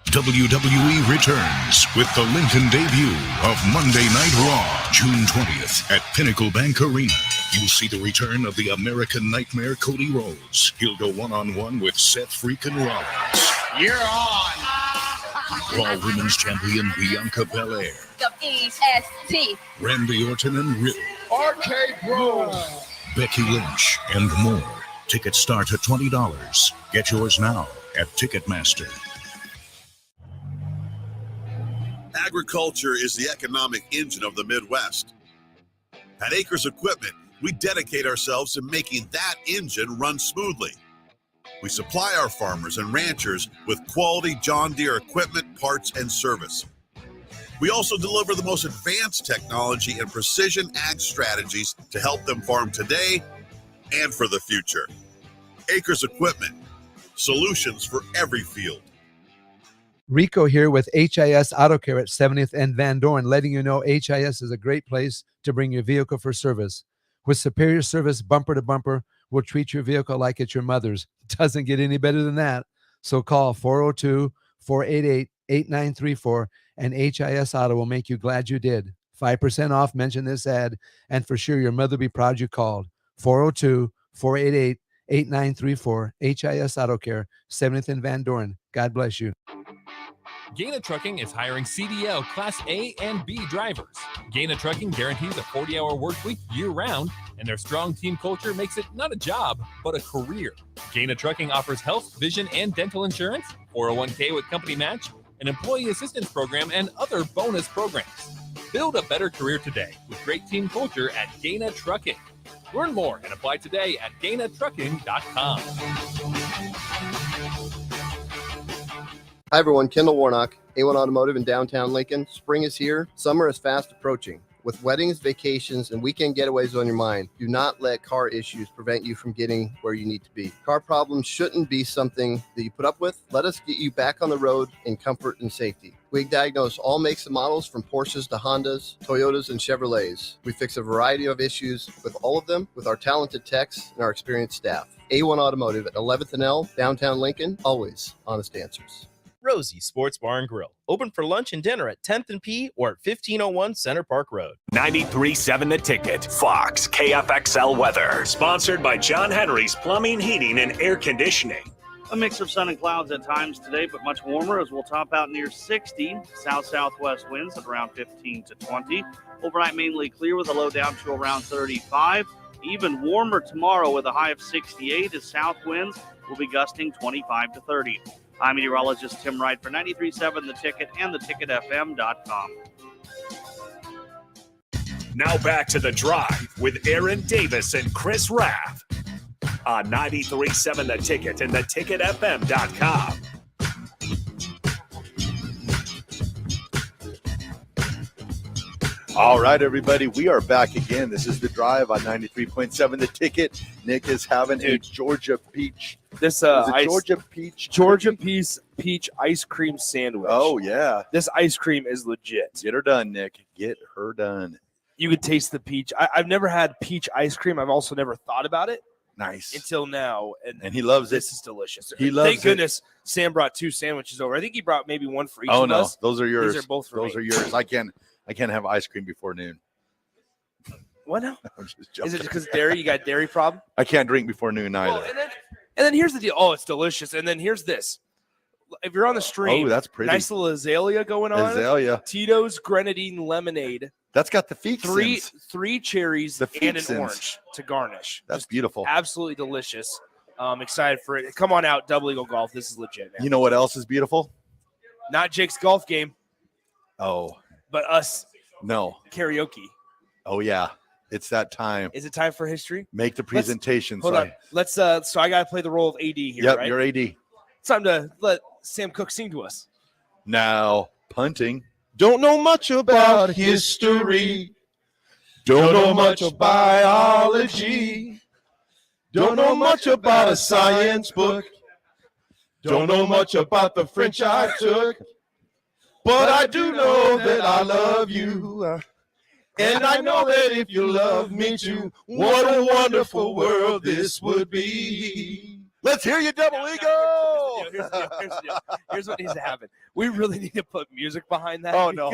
WWE returns with the Lincoln debut of Monday Night Raw, June 20th at Pinnacle Bank Arena. You'll see the return of the American Nightmare Cody Rhodes. He'll go one-on-one with Seth freaking Rollins. You're on. Raw Women's Champion Bianca Belair. WEST. Randy Orton and Riddle. Arcade Bros. Becky Lynch and more. Tickets start at $20. Get yours now at Ticketmaster. Agriculture is the economic engine of the Midwest. At Acres Equipment, we dedicate ourselves to making that engine run smoothly. We supply our farmers and ranchers with quality John Deere equipment, parts, and service. We also deliver the most advanced technology and precision ag strategies to help them farm today and for the future. Acres Equipment, solutions for every field. Rico here with HIS Auto Care at 70th and Van Dorn, letting you know HIS is a great place to bring your vehicle for service. With superior service bumper to bumper, we'll treat your vehicle like it's your mother's. Doesn't get any better than that. So call 402-488-8934 and HIS Auto will make you glad you did. 5% off, mention this ad, and for sure your mother will be proud you called. 402-488-8934, HIS Auto Care, 70th and Van Dorn. God bless you. Gaina Trucking is hiring CDL Class A and B drivers. Gaina Trucking guarantees a 40-hour work week year-round, and their strong team culture makes it not a job, but a career. Gaina Trucking offers health, vision, and dental insurance, 401k with company match, an employee assistance program, and other bonus programs. Build a better career today with great team culture at Gaina Trucking. Learn more and apply today at GainaTrucking.com. Hi everyone, Kendall Warnock, A1 Automotive in downtown Lincoln. Spring is here, summer is fast approaching. With weddings, vacations, and weekend getaways on your mind, do not let car issues prevent you from getting where you need to be. Car problems shouldn't be something that you put up with. Let us get you back on the road in comfort and safety. We diagnose all makes and models from Porsches to Hondas, Toyotas, and Chevrolets. We fix a variety of issues with all of them with our talented techs and our experienced staff. A1 Automotive at 11th and L, downtown Lincoln, always honest answers. Rosie Sports Bar and Grill. Open for lunch and dinner at 10th and P or at 1501 Center Park Road. 93.7 The Ticket. Fox KFXL weather. Sponsored by John Henry's Plumbing, Heating, and Air Conditioning. A mix of sun and clouds at times today, but much warmer as we'll top out near 60. South-southwest winds at around 15 to 20. Overnight mainly clear with a low down to around 35. Even warmer tomorrow with a high of 68 as south winds will be gusting 25 to 30. I'm meteorologist Tim Wright for 93.7 The Ticket and theticketfm.com. Now back to The Drive with Aaron Davis and Chris Raff on 93.7 The Ticket and theticketfm.com. All right, everybody, we are back again. This is The Drive on 93.7 The Ticket. Nick is having a Georgia peach. This Georgia peach ice cream sandwich. Oh, yeah. This ice cream is legit. Get her done, Nick. Get her done. You could taste the peach. I've never had peach ice cream. I've also never thought about it. Nice. Until now. And he loves this it. This is delicious. He loves Thank goodness Sam brought 2 sandwiches over. I think he brought maybe one for each of us. Those are yours. These are both for Those me. are yours. I can't have ice cream before noon. What now? I'm just Is joking. it just because dairy? You got a dairy problem? I can't drink before noon either. Well, and then here's the deal. Oh, it's delicious. And then here's this. If you're on the stream, Oh, that's pretty. Nice little azalea going on. Azalea. Tito's grenadine lemonade. That's got the feet. Three cherries and an Feetsins. orange to garnish. That's beautiful. Absolutely delicious. Excited for it. Come on out, Double Eagle Golf. This is legit, man. You know what else is beautiful? Not Jake's golf game, Oh, but us no. karaoke. Oh, yeah. It's that time. Is it time for history? Make the presentation. Hold on. Let's so I gotta play the role of AD here. Yep, right? you're AD. It's time to let Sam Cook sing to us. Now, punting. Don't know much about history. Don't know much of biology. Don't know much about a science book. Don't know much about the French I took. But I do know that I love you. And I know that if you love me too, what a wonderful world this would be. Let's hear you, Double Eagle. Here's the deal. Here's what needs to happen. We really need to put music behind that. Oh, no.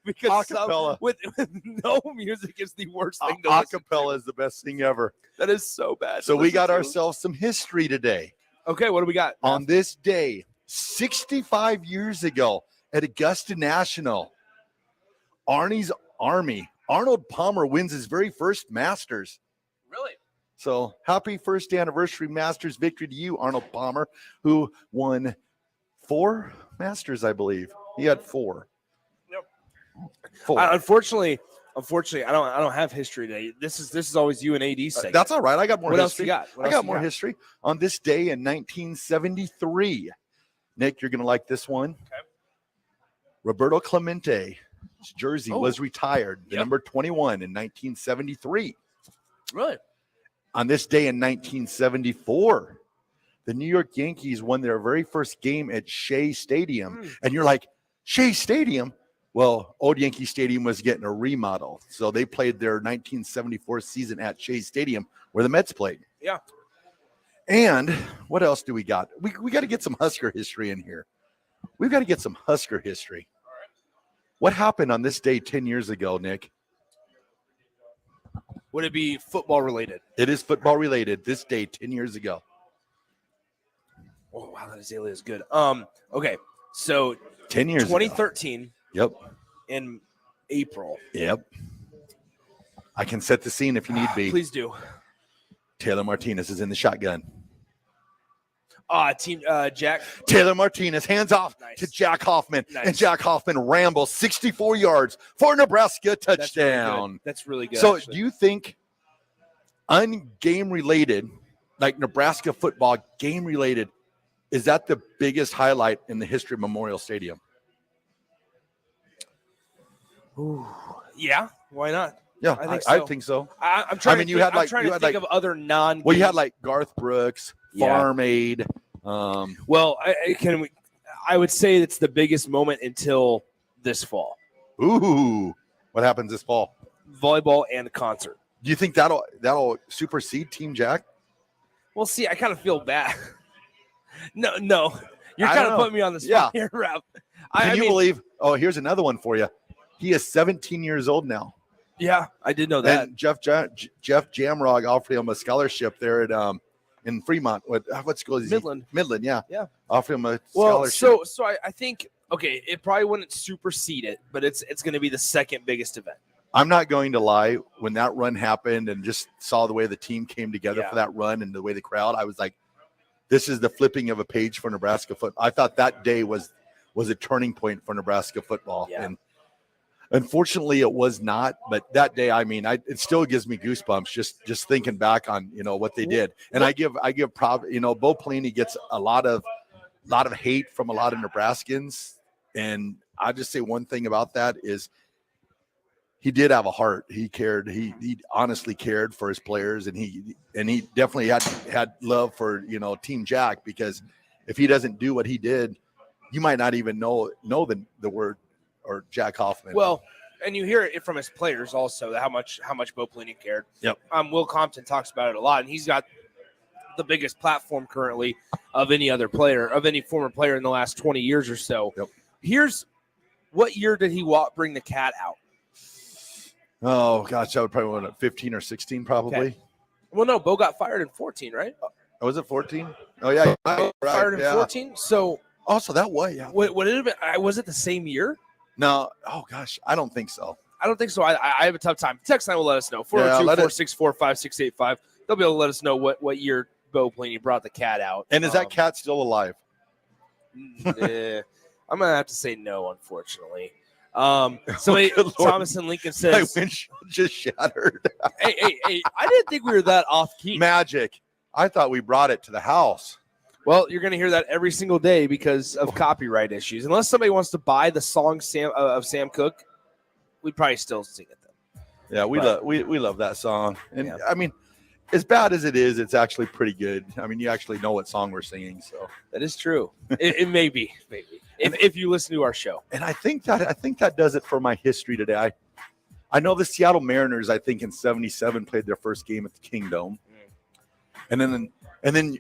Because Acapella. with no music is the worst thing to listen to. Acapella is the best thing ever. That is so bad. So to we listen got to. ourselves some history today. Okay, what do we got? On this day, 65 years ago at Augusta National, Arnie's Army, Arnold Palmer wins his very first Masters. Really? So happy first anniversary Masters victory to you, Arnold Palmer, who won 4 Masters, I believe. He had 4. Yep. 4. Unfortunately, I don't have history today. This is always you and AD segment. That's all right. I got more What history. else you got? I got more history. On this day in 1973, Nick, you're going to like this one. Okay. Roberto Clemente jersey was retired, the number 21 in 1973. Really? On this day in 1974, the New York Yankees won their very first game at Shea Stadium. And you're like, Shea Stadium? Well, old Yankee Stadium was getting a remodel. So they played their 1974 season at Shea Stadium where the Mets played. Yeah. And what else do we got? We got to get some Husker history in here. We've got to get some Husker history. What happened on this day 10 years ago, Nick? Would it be football related? It is football related. This day 10 years ago. Oh, wow, that azalea is good. Okay, so 10 years 2013. Ago. Yep. In April. Yep. I can set the scene if you need be. Please do. Taylor Martinez is in the shotgun. Jack. Taylor Martinez hands off to Jack Hoffman. And Jack Hoffman rambles 64 yards for a Nebraska touchdown. That's really good. So do you think ungame related, like Nebraska football game related, is that the biggest highlight in the history of Memorial Stadium? Ooh, yeah, why not? Yeah, I think so. I'm trying. I mean, I'm trying to think of other non. Well, you had like Garth Brooks, Farm Aid. Well, I would say it's the biggest moment until this fall. Ooh, what happens this fall? Volleyball and concert. Do you think that'll supersede Team Jack? Well, see, I kind of feel bad. No, you're kind of putting me on the spot here, Raff. Can you believe? Oh, here's another one for you. He is 17 years old now. Yeah, I did know that. And Jeff Jamrog offered him a scholarship there at in Fremont. What school is he? Midland, yeah. Yeah. Offered him a scholarship. Well, so I think it probably wouldn't supersede it, but it's going to be the second biggest event. I'm not going to lie. When that run happened and just saw the way the team came together for that run and the way the crowd, I was like, this is the flipping of a page for Nebraska football. I thought that day was a turning point for Nebraska football. Yeah. And unfortunately, it was not. But that day, I mean, it still gives me goosebumps just thinking back on what they did. And I give prop. Bo Pelini gets a lot of hate from a lot of Nebraskans, and I just say one thing about that is he did have a heart. He cared. He honestly cared for his players, and he definitely had love for Team Jack, because if he doesn't do what he did, you might not even know the word. Or Jack Hoffman. Well, and you hear it from his players also, how much Bo Pelini cared. Yep. Will Compton talks about it a lot, and he's got the biggest platform currently of any former player in the last 20 years or so. Yep. Here's what year did he bring the cat out? Oh gosh, I would probably want 15 or 16 probably. Okay. Well, no, Bo got fired in 14, right? Was it 14? Oh yeah, right, fired in 14. So also that way, yeah. Would it have been? Was it the same year? No. Oh, gosh. I don't think so. I have a tough time. Text line will let us know. 402-464-5685. They'll be able to let us know what year Bo Pelini brought the cat out. And is that cat still alive? I'm going to have to say no, unfortunately. Thomas and Lincoln says. My windshield just shattered. hey, I didn't think we were that off key. Magic. I thought we brought it to the house. Well, you're going to hear that every single day because of copyright issues. Unless somebody wants to buy the song of Sam Cooke, we'd probably still sing it then. Yeah, we love that song. And I mean, as bad as it is, it's actually pretty good. I mean, you actually know what song we're singing, so that is true. it may be if you listen to our show. And I think that does it for my history today. I know the Seattle Mariners, I think in '77 played their first game at the Kingdom, and then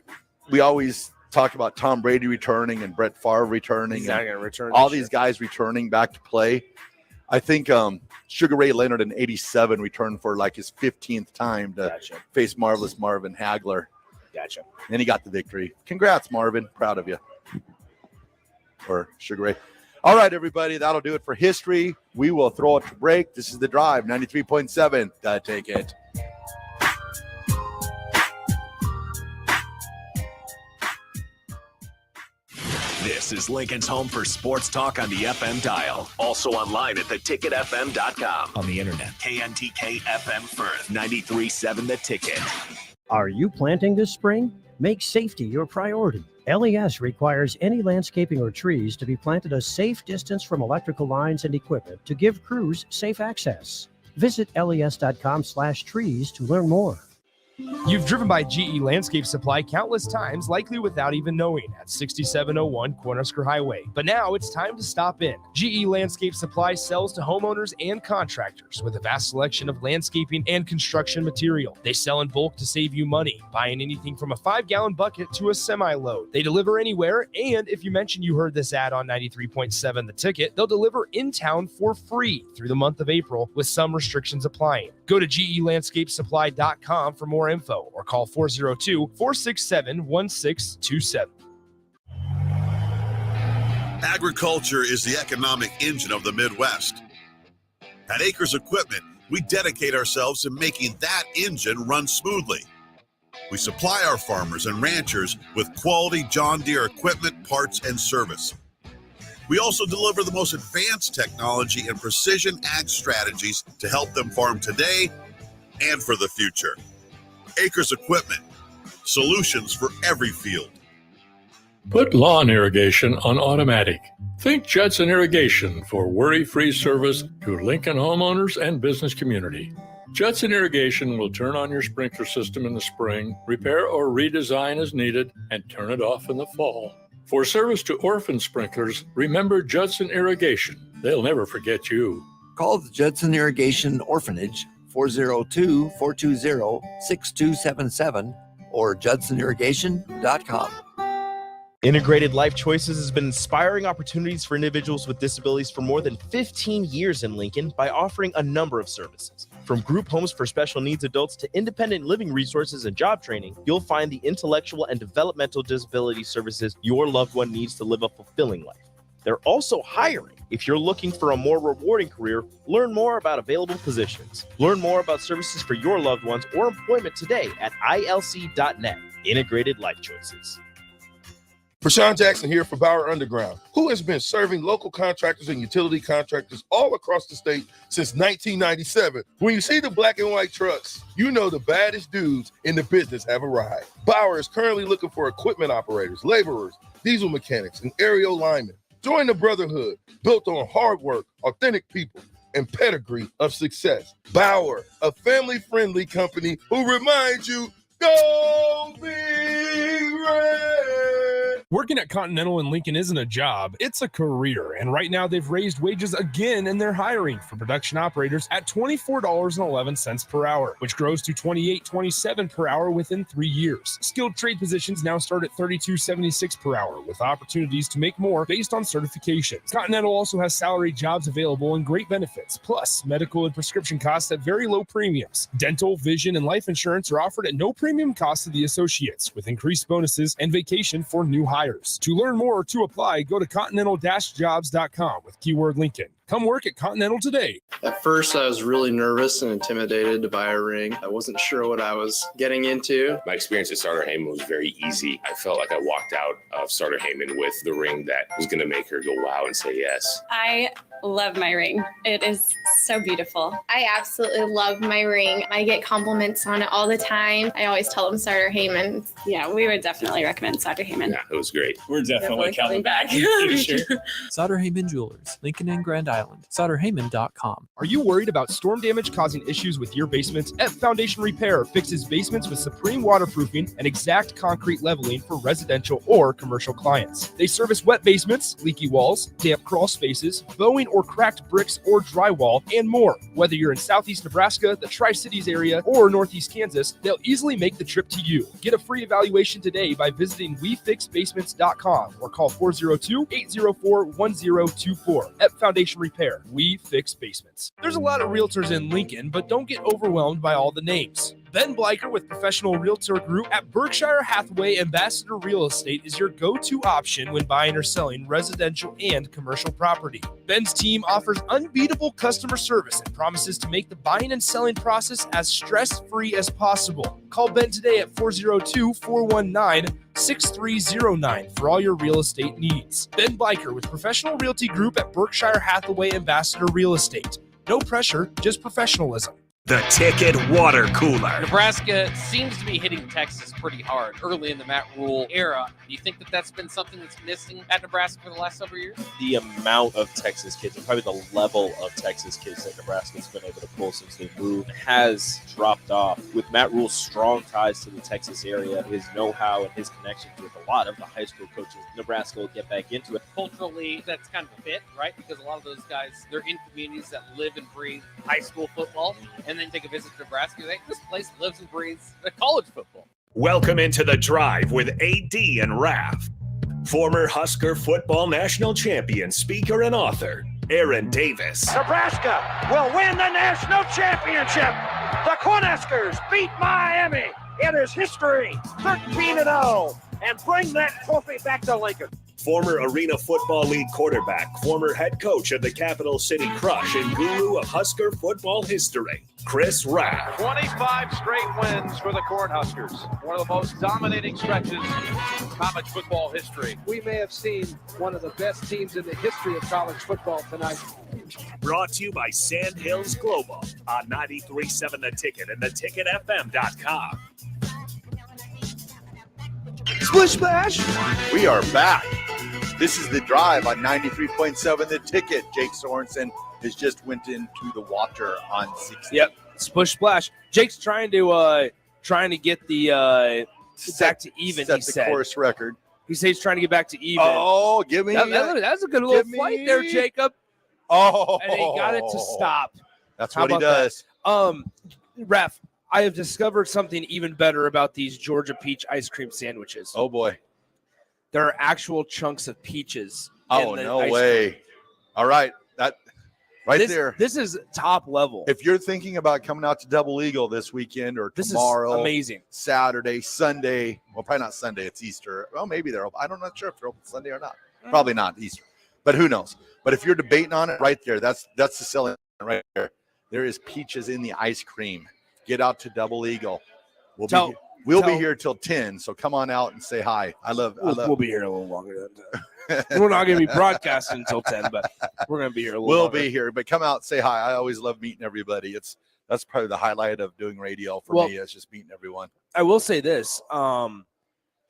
we always talk about Tom Brady returning and Brett Favre returning. He's not going to return. All these guys returning back to play. I think Sugar Ray Leonard in '87 returned for like his 15th time to face Marvelous Marvin Hagler. Gotcha. And he got the victory. Congrats, Marvin. Proud of you. Or Sugar Ray. All right, everybody. That'll do it for history. We will throw it to break. This is The Drive, 93.7. Gotta take it. This is Lincoln's home for sports talk on the FM dial. Also online at theticketfm.com. On the internet. KNTK FM Firth, 93.7 The Ticket. Are you planting this spring? Make safety your priority. LES requires any landscaping or trees to be planted a safe distance from electrical lines and equipment to give crews safe access. Visit les.com/trees to learn more. You've driven by GE Landscape Supply countless times, likely without even knowing, at 6701 Cornhusker Highway. But now it's time to stop in. GE Landscape Supply sells to homeowners and contractors with a vast selection of landscaping and construction material. They sell in bulk to save you money, buying anything from a 5-gallon bucket to a semi-load. They deliver anywhere, and if you mention you heard this ad on 93.7 The Ticket, they'll deliver in town for free through the month of April, with some restrictions applying. Go to GELandscapesupply.com for more info or call 402-467-1627. Agriculture is the economic engine of the Midwest. At Acres Equipment, we dedicate ourselves to making that engine run smoothly. We supply our farmers and ranchers with quality John Deere equipment, parts, and service. We also deliver the most advanced technology and precision ag strategies to help them farm today and for the future. Acres Equipment, solutions for every field. Put lawn irrigation on automatic. Think Judson Irrigation for worry-free service to Lincoln homeowners and business community. Judson Irrigation will turn on your sprinkler system in the spring, repair or redesign as needed, and turn it off in the fall. For service to orphan sprinklers, remember Judson Irrigation. They'll never forget you. Call the Judson Irrigation Orphanage, 402-420-6277, or judsonirrigation.com. Integrated Life Choices has been inspiring opportunities for individuals with disabilities for more than 15 years in Lincoln by offering a number of services. From group homes for special needs adults to independent living resources and job training, you'll find the intellectual and developmental disability services your loved one needs to live a fulfilling life. They're also hiring. If you're looking for a more rewarding career, learn more about available positions. Learn more about services for your loved ones or employment today at ilc.net. Integrated Life Choices. Prashawn Jackson here for Bauer Underground, who has been serving local contractors and utility contractors all across the state since 1997. When you see the black and white trucks, you know the baddest dudes in the business have arrived. Bauer is currently looking for equipment operators, laborers, diesel mechanics, and aerial linemen. Join the brotherhood built on hard work, authentic people, and pedigree of success. Bauer, a family-friendly company who reminds you, go Big Red! Working at Continental in Lincoln isn't a job, it's a career. And right now they've raised wages again and they're hiring for production operators at $24.11 per hour, which grows to $28.27 per hour within 3 years. Skilled trade positions now start at $32.76 per hour with opportunities to make more based on certifications. Continental also has salary jobs available and great benefits, plus medical and prescription costs at very low premiums. Dental, vision, and life insurance are offered at no premium cost to the associates, with increased bonuses and vacation for new hires. To learn more or to apply, go to continental-jobs.com with keyword Lincoln. Come work at Continental today. At first, I was really nervous and intimidated to buy a ring. I wasn't sure what I was getting into. My experience at Starter Heyman was very easy. I felt like I walked out of Starter Heyman with the ring that was going to make her go wow and say yes. I love my ring. It is so beautiful. I absolutely love my ring. I get compliments on it all the time. I always tell them Starter Heyman. Yeah, we would definitely recommend Starter Heyman. Yeah, it was great. We're definitely coming back. Sure. Sauter Heyman Jewelers, Lincoln and Grand Island. SauterHeyman.com. Are you worried about storm damage causing issues with your basement? F Foundation Repair fixes basements with supreme waterproofing and exact concrete leveling for residential or commercial clients. They service wet basements, leaky walls, damp crawl spaces, bowing or cracked bricks or drywall, and more. Whether you're in Southeast Nebraska, the Tri-Cities area, or Northeast Kansas, they'll easily make the trip to you. Get a free evaluation today by visiting WeFixBasements.com or call 402-804-1024. F Foundation Repair. We fix basements. There's a lot of realtors in Lincoln, but don't get overwhelmed by all the names. Ben Bleicher with Professional Realtor Group at Berkshire Hathaway Ambassador Real Estate is your go-to option when buying or selling residential and commercial property. Ben's team offers unbeatable customer service and promises to make the buying and selling process as stress-free as possible. Call Ben today at 402-419-6309 for all your real estate needs. Ben Bleicher with Professional Realty Group at Berkshire Hathaway Ambassador Real Estate. No pressure, just professionalism. The Ticket Water Cooler. Nebraska seems to be hitting Texas pretty hard early in the Matt Rule era. Do you think that that's been something that's missing at Nebraska for the last several years? The amount of Texas kids, and probably the level of Texas kids that Nebraska's been able to pull since they moved, has dropped off. With Matt Rule's strong ties to the Texas area, his know-how and his connections with a lot of the high school coaches, Nebraska will get back into it. Culturally, that's kind of a fit, right? Because a lot of those guys, they're in communities that live and breathe high school football, and then take a visit to Nebraska. This place lives and breathes college football. Welcome into The Drive with AD and Raff. Former Husker football national champion, speaker, and author, Aaron Davis. Nebraska will win the national championship. The Cornhuskers beat Miami. It is history, 13-0, and bring that trophy back to Lincoln. Former Arena Football League quarterback, former head coach of the Capital City Crush, and guru of Husker football history, Chris Raff. 25 straight wins for the Cornhuskers. One of the most dominating stretches in college football history. We may have seen one of the best teams in the history of college football tonight. Brought to you by Sand Hills Global on 93.7 The Ticket and theticketfm.com. Splish Splash! We are back. This is The Drive on 93.7 The Ticket. Jake Sorensen has just went into the water on 60. Yep, splish splash. Jake's trying to get the back to even. Set the course record. He says he's trying to get back to even. Oh, give me that's a good little flight there, Jacob. Oh, and he got it to stop. That's what he does. Raff, I have discovered something even better about these Georgia peach ice cream sandwiches. Oh boy, there are actual chunks of peaches. Oh, no way! Cream. All right, that there. This is top level. If you're thinking about coming out to Double Eagle this weekend or tomorrow, is amazing. Saturday, Sunday. Well, probably not Sunday. It's Easter. Well, maybe they're open. I'm not sure if they're open Sunday or not. Probably not Easter, but who knows? But if you're debating on it, right there, that's the selling right there. There is peaches in the ice cream. Get out to Double Eagle. We'll be here till 10, so come on out and say hi. We'll be here a little longer than 10. We're not going to be broadcasting until 10, but we're going to be here a little longer. We'll be here, but come out, say hi. I always love meeting everybody. That's probably the highlight of doing radio for me, is just meeting everyone. I will say this. Come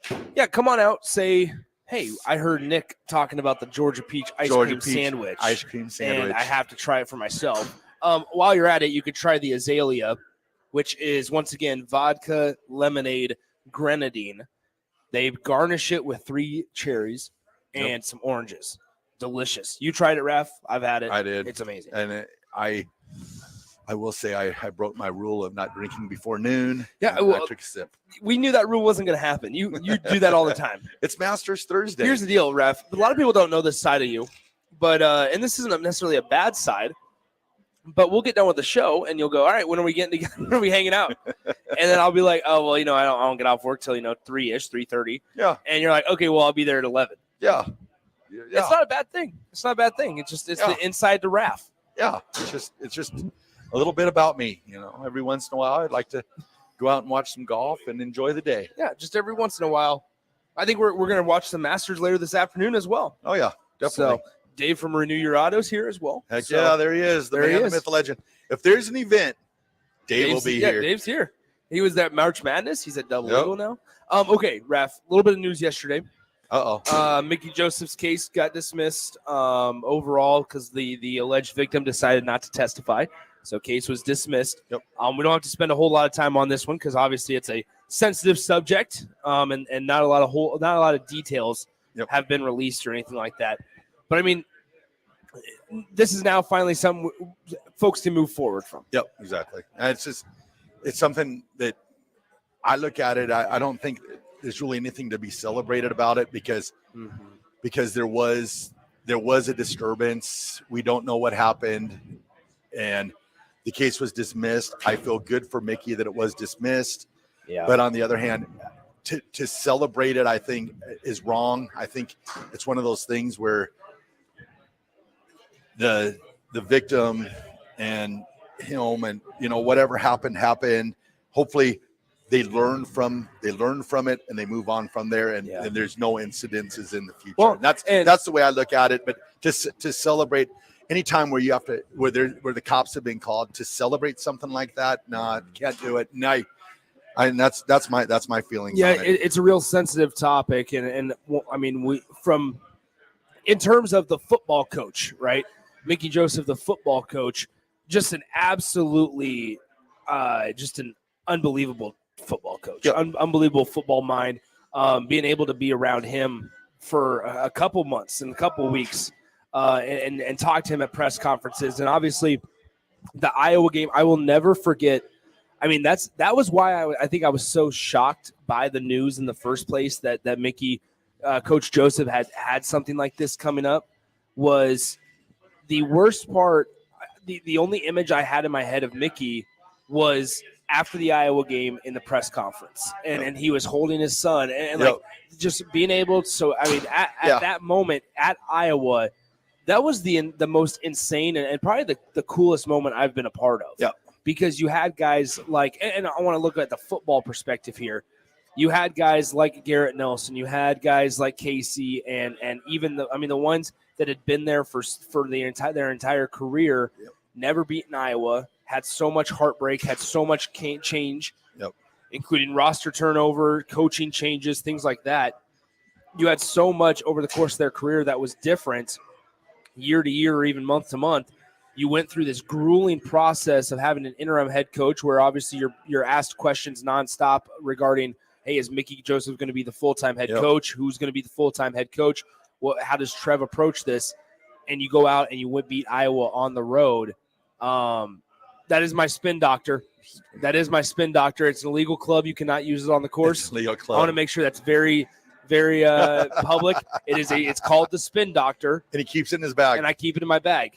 on out, say, hey, I heard Nick talking about the Georgia peach ice cream sandwich. Ice cream sandwich. And I have to try it for myself. While you're at it, you could try the Azalea, which is, once again, vodka, lemonade, grenadine. They garnish it with 3 cherries and some oranges. Delicious. You tried it, Raff? I've had it. I did. It's amazing. And I will say I broke my rule of not drinking before noon. Yeah, I took a sip. We knew that rule wasn't going to happen. You do that all the time. It's Masters Thursday. Here's the deal, Raff. A lot of people don't know this side of you, but and this isn't necessarily a bad side. But we'll get done with the show, and you'll go, all right, when are we getting together? When are we hanging out? And then I'll be like, oh, well, I don't get off work till, 3-ish, 3:30. Yeah. And you're like, okay, well, I'll be there at 11. Yeah. It's not a bad thing. It's not a bad thing. It's the inside to Raff. Yeah. It's just a little bit about me. Every once in a while, I'd like to go out and watch some golf and enjoy the day. Yeah, just every once in a while. I think we're going to watch the Masters later this afternoon as well. Oh, yeah, definitely. So, Dave from Renew Your Autos here as well. Heck yeah, there he is. The man, the myth, the legend. If there's an event, Dave will be here. Dave's here. He was at March Madness. He's at Double Eagle now. Okay, Raff, a little bit of news yesterday. Mickey Joseph's case got dismissed overall because the alleged victim decided not to testify. So case was dismissed. Yep. We don't have to spend a whole lot of time on this one because obviously it's a sensitive subject and not a lot of details have been released or anything like that. But I mean, this is now finally something folks can move forward from. Yep, exactly. And it's something that I look at it. I don't think there's really anything to be celebrated about it because there was a disturbance. We don't know what happened, and the case was dismissed. I feel good for Mickey that it was dismissed. Yeah. But on the other hand, to celebrate it, I think is wrong. I think it's one of those things where the victim and him and whatever happened. Hopefully they learn from it and they move on from there and there's no incidences in the future. Well, and that's the way I look at it. But to celebrate, anytime where the cops have been called to celebrate something like that, nah, can't do it. No, and that's my feelings. Yeah, on it. it's a real sensitive topic, and I mean, in terms of the football coach, right? Mickey Joseph, the football coach, just an absolutely, just an unbelievable football coach, unbelievable football mind. Being able to be around him for a couple months and a couple weeks, and talk to him at press conferences, and obviously the Iowa game, I will never forget. I mean, that was why I think I was so shocked by the news in the first place that Mickey, Coach Joseph had something like this coming up. Was the worst part. The only image I had in my head of Mickey was after the Iowa game in the press conference, and he was holding his son, and like just being able to. So I mean, at that moment at Iowa, that was the most insane and probably the coolest moment I've been a part of. Yeah. Because you had guys like, and I want to look at the football perspective here. You had guys like Garrett Nelson. You had guys like Casey, and even the ones that had been there for their entire career, never beaten Iowa, had so much heartbreak, had so much change, including roster turnover, coaching changes, things like that. You had so much over the course of their career that was different year to year or even month to month. You went through this grueling process of having an interim head coach where obviously you're asked questions nonstop regarding, hey, is Mickey Joseph going to be the full-time head coach? Who's going to be the full-time head coach? How does Trev approach this? And you go out and you beat Iowa on the road. That is my spin doctor. That is my spin doctor. It's an illegal club. You cannot use it on the course. It's a legal club. I want to make sure that's very, very public. It's called the spin doctor. And he keeps it in his bag. And I keep it in my bag.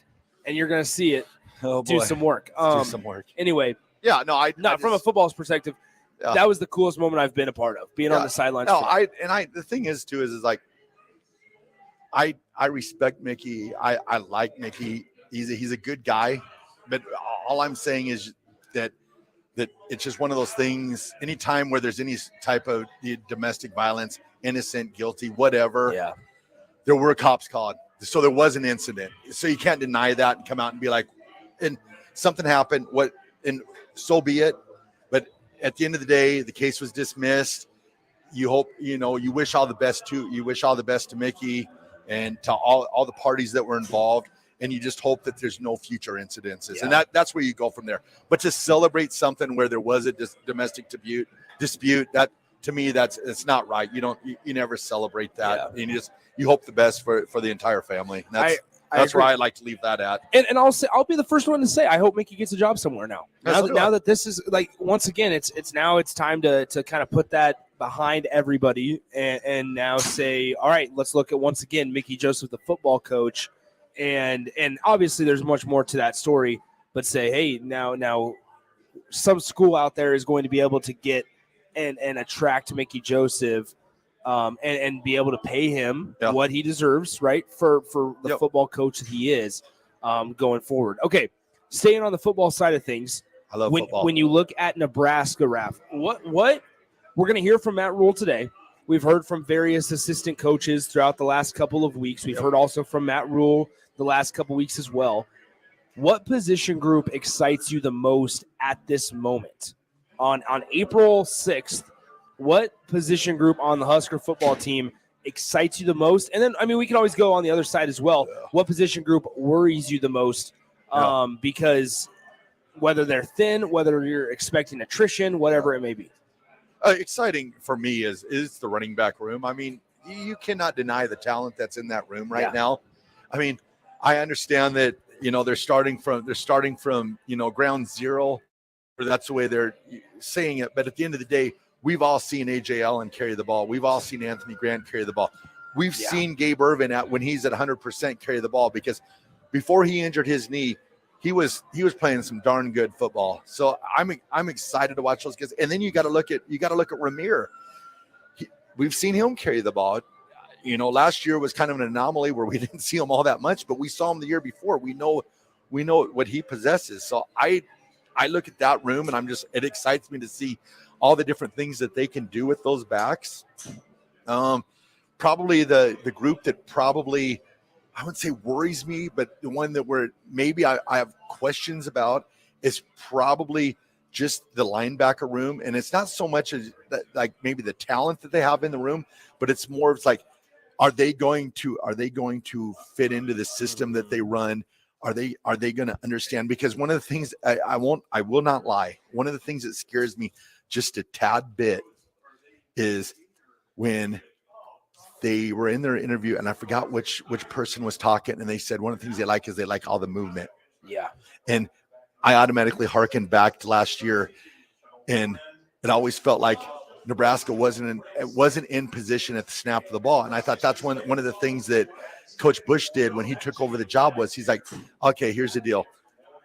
And you're going to see it. Do some work. Do some work. Anyway. Yeah, no, from a football's perspective, that was the coolest moment I've been a part of, being on the sidelines. No, the thing is too is like I respect Mickey. I like Mickey. He's a good guy, but all I'm saying is that it's just one of those things. Anytime where there's any type of domestic violence, innocent, guilty, whatever, there were cops called. So there was an incident. So you can't deny that and come out and be like, and something happened. And so be it. But at the end of the day, the case was dismissed. You hope, you wish all the best to Mickey and to all the parties that were involved. And you just hope that there's no future incidences. And that's where you go from there. But to celebrate something where there was a domestic dispute, that to me, it's not right. You never celebrate that. And you hope the best for the entire family. And that's where I like to leave that at. And I'll be the first one to say I hope Mickey gets a job somewhere now. Now that this is like, once again, it's time to kind of put that behind everybody and now say, all right, let's look at once again Mickey Joseph, the football coach, and obviously there's much more to that story. But say, hey, now some school out there is going to be able to get and attract Mickey Joseph. And be able to pay him what he deserves, right, for the football coach that he is going forward. Okay, staying on the football side of things. I love football. When you look at Nebraska, Raff, what we're going to hear from Matt Rule today. We've heard from various assistant coaches throughout the last couple of weeks. We've heard also from Matt Rule the last couple of weeks as well. What position group excites you the most at this moment? On April 6th, what position group on the Husker football team excites you the most? And then, we can always go on the other side as well. Yeah. What position group worries you the most? Because whether they're thin, whether you're expecting attrition, whatever it may be. Exciting for me is the running back room. You cannot deny the talent that's in that room right now. I understand that, they're starting from ground zero, or that's the way they're saying it. But at the end of the day, we've all seen A.J. Allen carry the ball. We've all seen Anthony Grant carry the ball. We've seen Gabe Irvin when he's at 100% carry the ball, because before he injured his knee, he was playing some darn good football. So I'm excited to watch those guys. And then you got to look at Ramir. We've seen him carry the ball. Last year was kind of an anomaly where we didn't see him all that much, but we saw him the year before. We know what he possesses. So I look at that room and it excites me to see all the different things that they can do with those backs. Probably the group that probably I wouldn't say worries me, but the one that where maybe I have questions about is probably just the linebacker room. And it's not so much as that, like maybe the talent that they have in the room, but it's more of like, are they going to fit into the system that they run? Are they going to understand? Because one of the things I will not lie. One of the things that scares me just a tad bit is when they were in their interview, and I forgot which person was talking, and they said one of the things they like is they like all the movement. Yeah. And I automatically hearkened back to last year, and it always felt like Nebraska wasn't in position at the snap of the ball. And I thought that's one of the things that Coach Bush did when he took over the job was he's like, okay, here's the deal.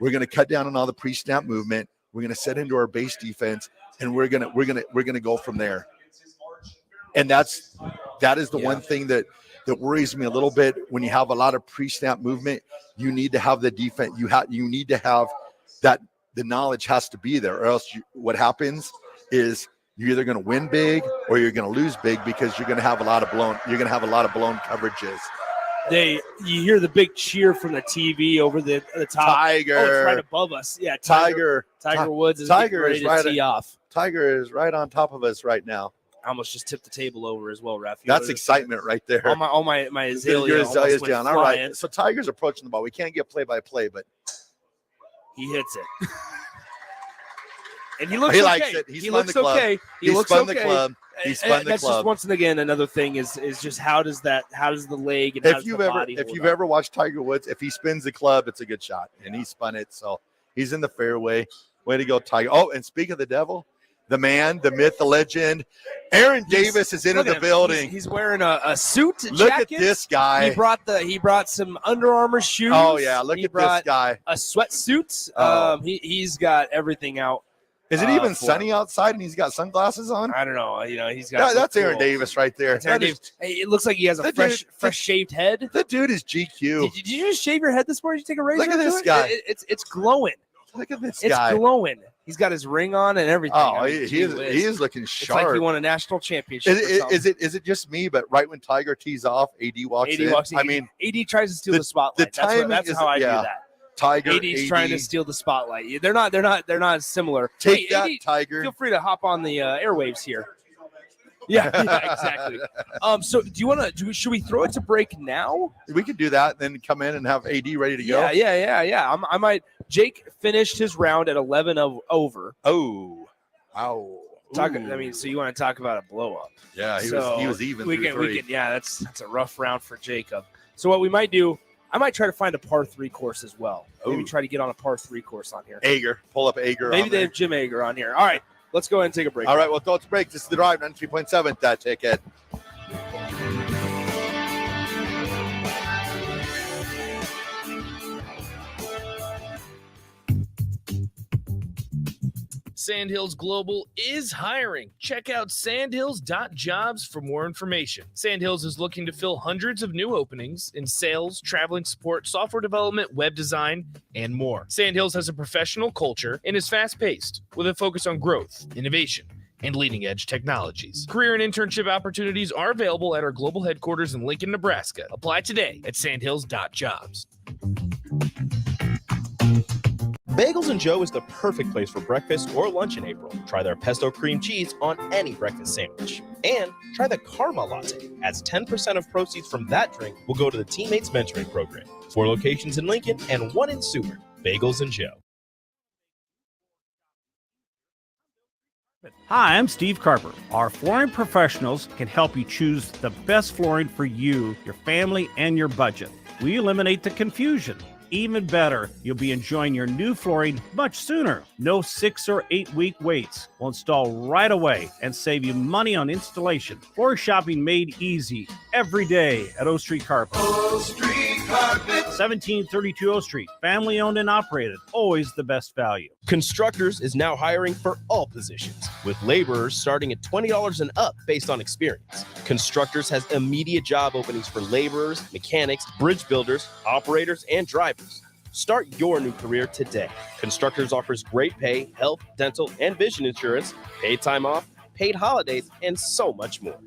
We're going to cut down on all the pre-snap movement. We're going to set into our base defense, and we're going to go from there. And that is the one thing that worries me a little bit. When you have a lot of pre-snap movement, you need to have the defense. You need to have that. The knowledge has to be there, or else what happens is you're either going to win big or you're going to lose big because you're going to have a lot of blown coverages. You hear the big cheer from the TV over the top. Tiger. Oh, it's right above us. Yeah, Tiger Woods is ready to tee off. Tiger is right on top of us right now. I almost just tipped the table over as well, Raff. That's excitement right there. All my azalea. Your azalea's down. All right. Flying. So Tiger's approaching the ball. We can't get play-by-play, but he hits it. And he looks he okay. likes it. He looks okay. He spun the club. He spun the That's club. just once again another thing is just how does the leg and if you've ever watched Tiger Woods, if he spins the club, it's a good shot, and he spun it, so he's in the fairway. Way to go, Tiger! Oh, and speak of the devil, the man, the myth, the legend, Aaron Davis is into the building. He's wearing a suit. Look jacket. at this guy. He brought some Under Armour shoes. Oh yeah, look at this guy. A sweatsuit. Oh. He's got everything out. Is it even sunny outside and he's got sunglasses on? I don't know. He's got. That's Aaron Davis right there. Hey, it looks like he has a fresh shaved head. The dude is GQ. Did you just shave your head this morning? Did you take a razor? Look at this guy. It's glowing. Look at this guy. It's glowing. He's got his ring on and everything. Oh, he is looking sharp. It's like he won a national championship. Is it just me? But right when Tiger tees off, AD walks in. I mean, AD tries to steal the spotlight. That's how I do that. Tiger, AD's trying to steal the spotlight. They're not similar. Take that, AD, Tiger. Feel free to hop on the airwaves here. Yeah, exactly. So do you want to? Should we throw it to break now? We could do that, then come in and have AD ready to go. Yeah. I might. Jake finished his round at 11 over. Oh, wow. So you want to talk about a blow up? Yeah, he was even. We can. Yeah, that's a rough round for Jacob. So what we might do. I might try to find a par 3 course as well. Maybe try to get on a par 3 course on here. Ager. Pull up Ager. Maybe they have Jim Ager on here. All right. Let's go ahead and take a break. All right. We'll go to break. This is The Drive, 93.7. That ticket. Sandhills Global is hiring. Check out sandhills.jobs for more information. Sandhills is looking to fill hundreds of new openings in sales, traveling support, software development, web design, and more. Sandhills has a professional culture and is fast-paced with a focus on growth, innovation, and leading-edge technologies. Career and internship opportunities are available at our global headquarters in Lincoln, Nebraska. Apply today at sandhills.jobs. Bagels & Joe is the perfect place for breakfast or lunch in April. Try their pesto cream cheese on any breakfast sandwich. And try the Karma Latte, as 10% of proceeds from that drink will go to the Teammates Mentoring Program. 4 locations in Lincoln and 1 in Seward. Bagels & Joe. Hi, I'm Steve Carper. Our flooring professionals can help you choose the best flooring for you, your family, and your budget. We eliminate the confusion. Even better, you'll be enjoying your new flooring much sooner. No 6 or 8 week waits. We'll install right away and save you money on installation. Floor shopping made easy every day at O Street Carpet. O Street Carpet. 1732 O Street. Family owned and operated. Always the best value. Constructors is now hiring for all positions, with laborers starting at $20 and up based on experience. Constructors has immediate job openings for laborers, mechanics, bridge builders, operators, and drivers. Start your new career today. Constructors offers great pay, health, dental, and vision insurance, paid time off, paid holidays, and so much more.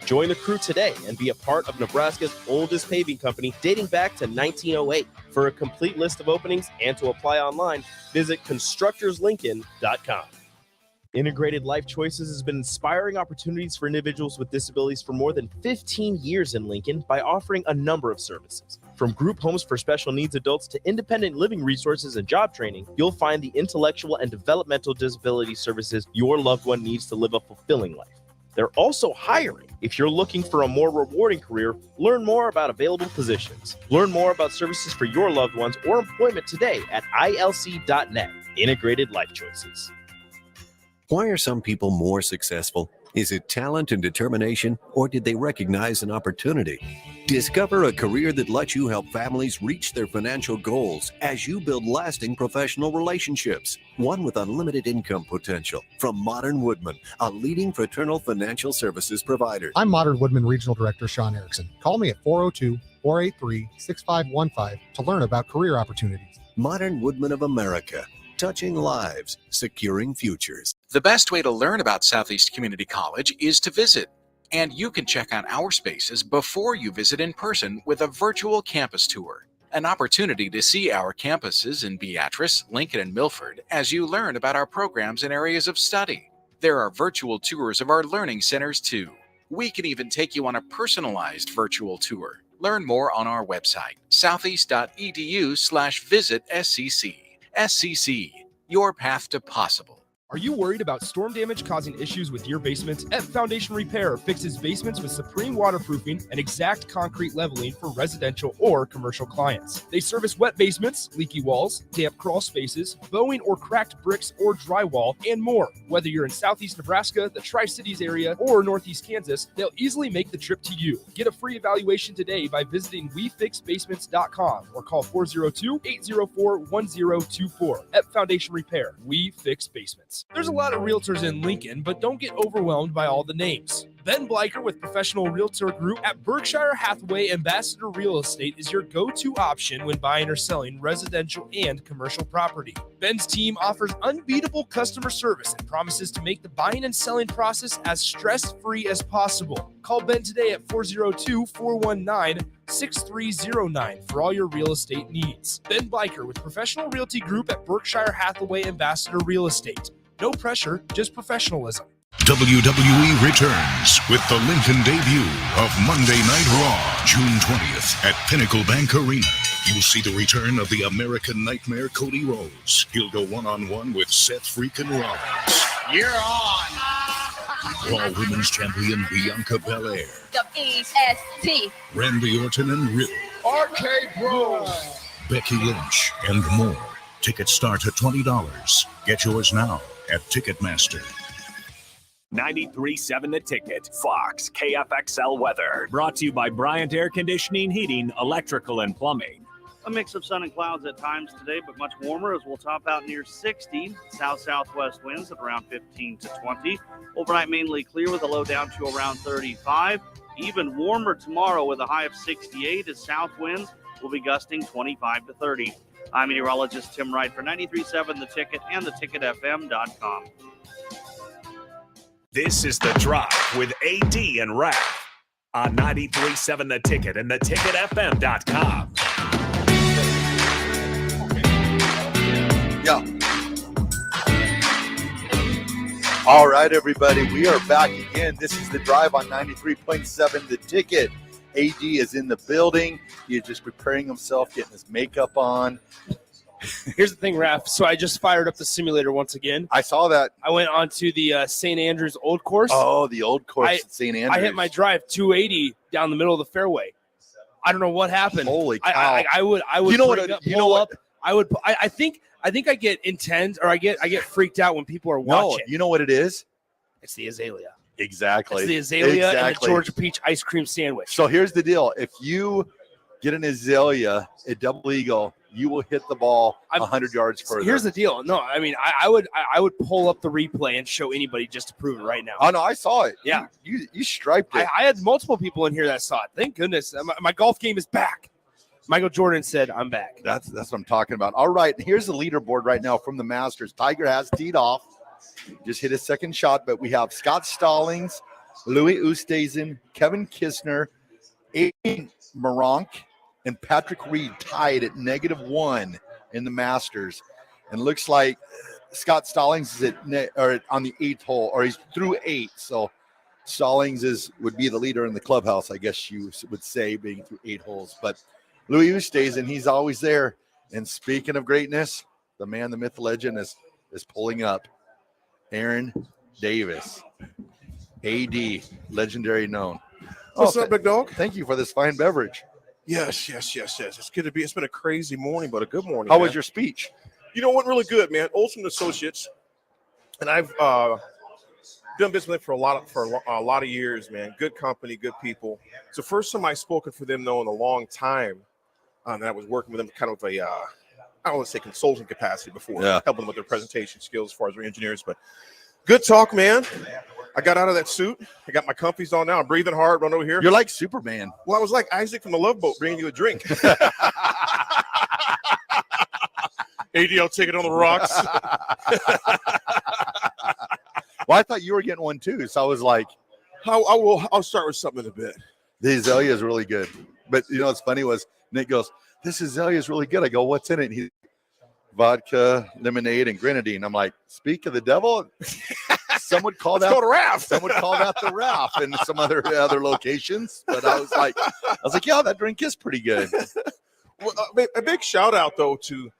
Join the crew today and be a part of Nebraska's oldest paving company dating back to 1908. For a complete list of openings and to apply online, visit constructorslincoln.com. Integrated Life Choices has been inspiring opportunities for individuals with disabilities for more than 15 years in Lincoln by offering a number of services. From group homes for special needs adults to independent living resources and job training, you'll find the intellectual and developmental disability services your loved one needs to live a fulfilling life. They're also hiring. If you're looking for a more rewarding career, learn more about available positions. Learn more about services for your loved ones or employment today at ilc.net. Integrated Life Choices. Why are some people more successful? Is it talent and determination, or did they recognize an opportunity? Discover a career that lets you help families reach their financial goals as you build lasting professional relationships. One with unlimited income potential. From Modern Woodman, a leading fraternal financial services provider. I'm Modern Woodman Regional Director Sean Erickson. Call me at 402-483-6515 to learn about career opportunities. Modern Woodman of America. Touching lives, securing futures. The best way to learn about Southeast Community College is to visit. And you can check out our spaces before you visit in person with a virtual campus tour. An opportunity to see our campuses in Beatrice, Lincoln, and Milford as you learn about our programs and areas of study. There are virtual tours of our learning centers too. We can even take you on a personalized virtual tour. Learn more on our website, southeast.edu/visit SCC. SCC, your path to possible. Are you worried about storm damage causing issues with your basement? F Foundation Repair fixes basements with supreme waterproofing and exact concrete leveling for residential or commercial clients. They service wet basements, leaky walls, damp crawl spaces, bowing or cracked bricks or drywall, and more. Whether you're in Southeast Nebraska, the Tri-Cities area, or Northeast Kansas, they'll easily make the trip to you. Get a free evaluation today by visiting WeFixBasements.com or call 402-804-1024. F Foundation Repair. We fix basements. There's a lot of realtors in Lincoln, but don't get overwhelmed by all the names. Ben Bleicher with Professional Realtor Group at Berkshire Hathaway Ambassador Real Estate is your go-to option when buying or selling residential and commercial property. Ben's team offers unbeatable customer service and promises to make the buying and selling process as stress-free as possible. Call Ben today at 402-419-6309 for all your real estate needs. Ben Bleicher with Professional Realty Group at Berkshire Hathaway Ambassador Real Estate. No pressure, just professionalism. WWE returns with the Lincoln debut of Monday Night Raw, June 20th at Pinnacle Bank Arena. You'll see the return of the American Nightmare Cody Rhodes. He'll go one-on-one with Seth freaking Rollins. You're on. Raw Women's Champion Bianca Belair. WEST. Randy Orton and Riddle. RK Bros. Becky Lynch and more. Tickets start at $20. Get yours now at Ticketmaster. 93.7 The Ticket, Fox, KFXL weather. Brought to you by Bryant Air Conditioning, Heating, Electrical, and Plumbing. A mix of sun and clouds at times today, but much warmer as we'll top out near 60. South-southwest winds at around 15 to 20. Overnight mainly clear with a low down to around 35. Even warmer tomorrow with a high of 68 as south winds will be gusting 25 to 30. I'm meteorologist Tim Wright for 93.7 The Ticket and theticketfm.com. This is The Drive with AD and Raff on 93.7 The Ticket and theticketfm.com. Yeah. All right, everybody, we are back again. This is The Drive on 93.7 The Ticket. AD is in the building. He's just preparing himself, getting his makeup on. Here's the thing, Raff. So I just fired up the simulator once again. I saw that. I went on to the St. Andrews Old Course. Oh, the Old Course at St. Andrews. I hit my drive 280 down the middle of the fairway. I don't know what happened. Holy cow! I would. You know what? You know what? I think I get intense, or I get freaked out when people are watching. No, you know what it is? It's the azalea. Exactly. It's the azalea and the Georgia peach ice cream sandwich. So here's the deal: if you get an azalea at Double Eagle, you will hit the ball 100 yards further. Here's the deal. No, I mean, I would pull up the replay and show anybody just to prove it right now. Oh, no, I saw it. Yeah. You striped it. I had multiple people in here that saw it. Thank goodness. My golf game is back. Michael Jordan said, I'm back. That's what I'm talking about. All right, here's the leaderboard right now from the Masters. Tiger has teed off. Just hit his second shot, but we have Scott Stallings, Louis Oosthuizen, Kevin Kisner, Aiden Moronk, and Patrick Reed tied at -1 in the Masters. And looks like Scott Stallings is on the 8th hole, or he's through 8. So Stallings would be the leader in the clubhouse, I guess you would say, being through 8 holes. But Louis Oosthuizen, he's always there. And speaking of greatness, the man, the myth, the legend is pulling up. Aaron Davis, AD, legendary known. What's up, big dog? Thank you for this fine beverage. Yes. It's good to be. It's been a crazy morning, but a good morning. How man. was your speech? You know, it went really good, man. Olson Associates, and I've done business with them for a lot of years, man. Good company, good people. It's the first time I've spoken for them, though, in a long time. And I was working with them kind of I don't want to say consulting capacity before, helping them with their presentation skills as far as their engineers. But good talk, man. I got out of that suit. I got my comfies on now. I'm breathing hard. Run over here. You're like Superman. Well, I was like Isaac from the Love Boat bringing you a drink. ADL ticket on the rocks. Well, I thought you were getting one too, so I was like, I'll start with something in a bit. The Azalea is really good. But you know what's funny was Nick goes, "This Azalea is really good." I go, "What's in it?" And he, vodka, lemonade, and grenadine. I'm like, speak of the devil. Some would call that Raff. Some would call that the Raff, and some other locations. But I was like, yeah, that drink is pretty good. Well, a big shout out though to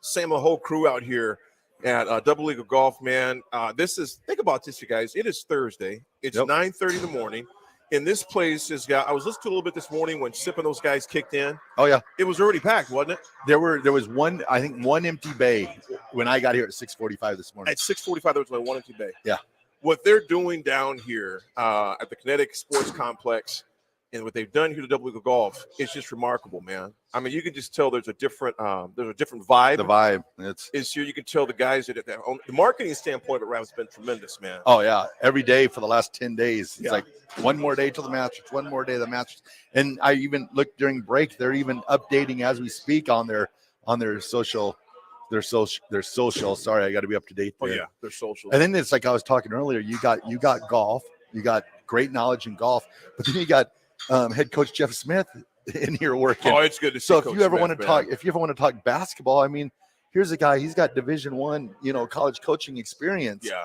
Sam, the whole crew out here at Double League of Golf, man. Think about this, you guys. It is Thursday. It's 9:30 in the morning. And this place has got, I was listening to a little bit this morning when Sip and those guys kicked in. Oh, yeah. It was already packed, wasn't it? There was one empty bay when I got here at 6:45 this morning. At 6:45, there was only one empty bay. Yeah. What they're doing down here at the Kinetic Sports Complex and what they've done here to Double League of Golf is just remarkable, man. I mean, you can just tell there's a different vibe. The vibe. Is here. You can tell the guys that the marketing standpoint of Raff has been tremendous, man. Oh, yeah. Every day for the last 10 days. It's like one more day till the Masters, one more day of the Masters. And I even looked during break, they're even updating as we speak on their social. Their social. Sorry, I got to be up to date there. Oh, yeah, their social. And then it's like I was talking earlier, you got golf, you got great knowledge in golf, but then you got head coach Jeff Smith in here working. Oh, it's good to see. So Coach if you ever Smith, want to talk, if you ever want to talk basketball, I mean, here's a guy. He's got Division I, college coaching experience. Yeah.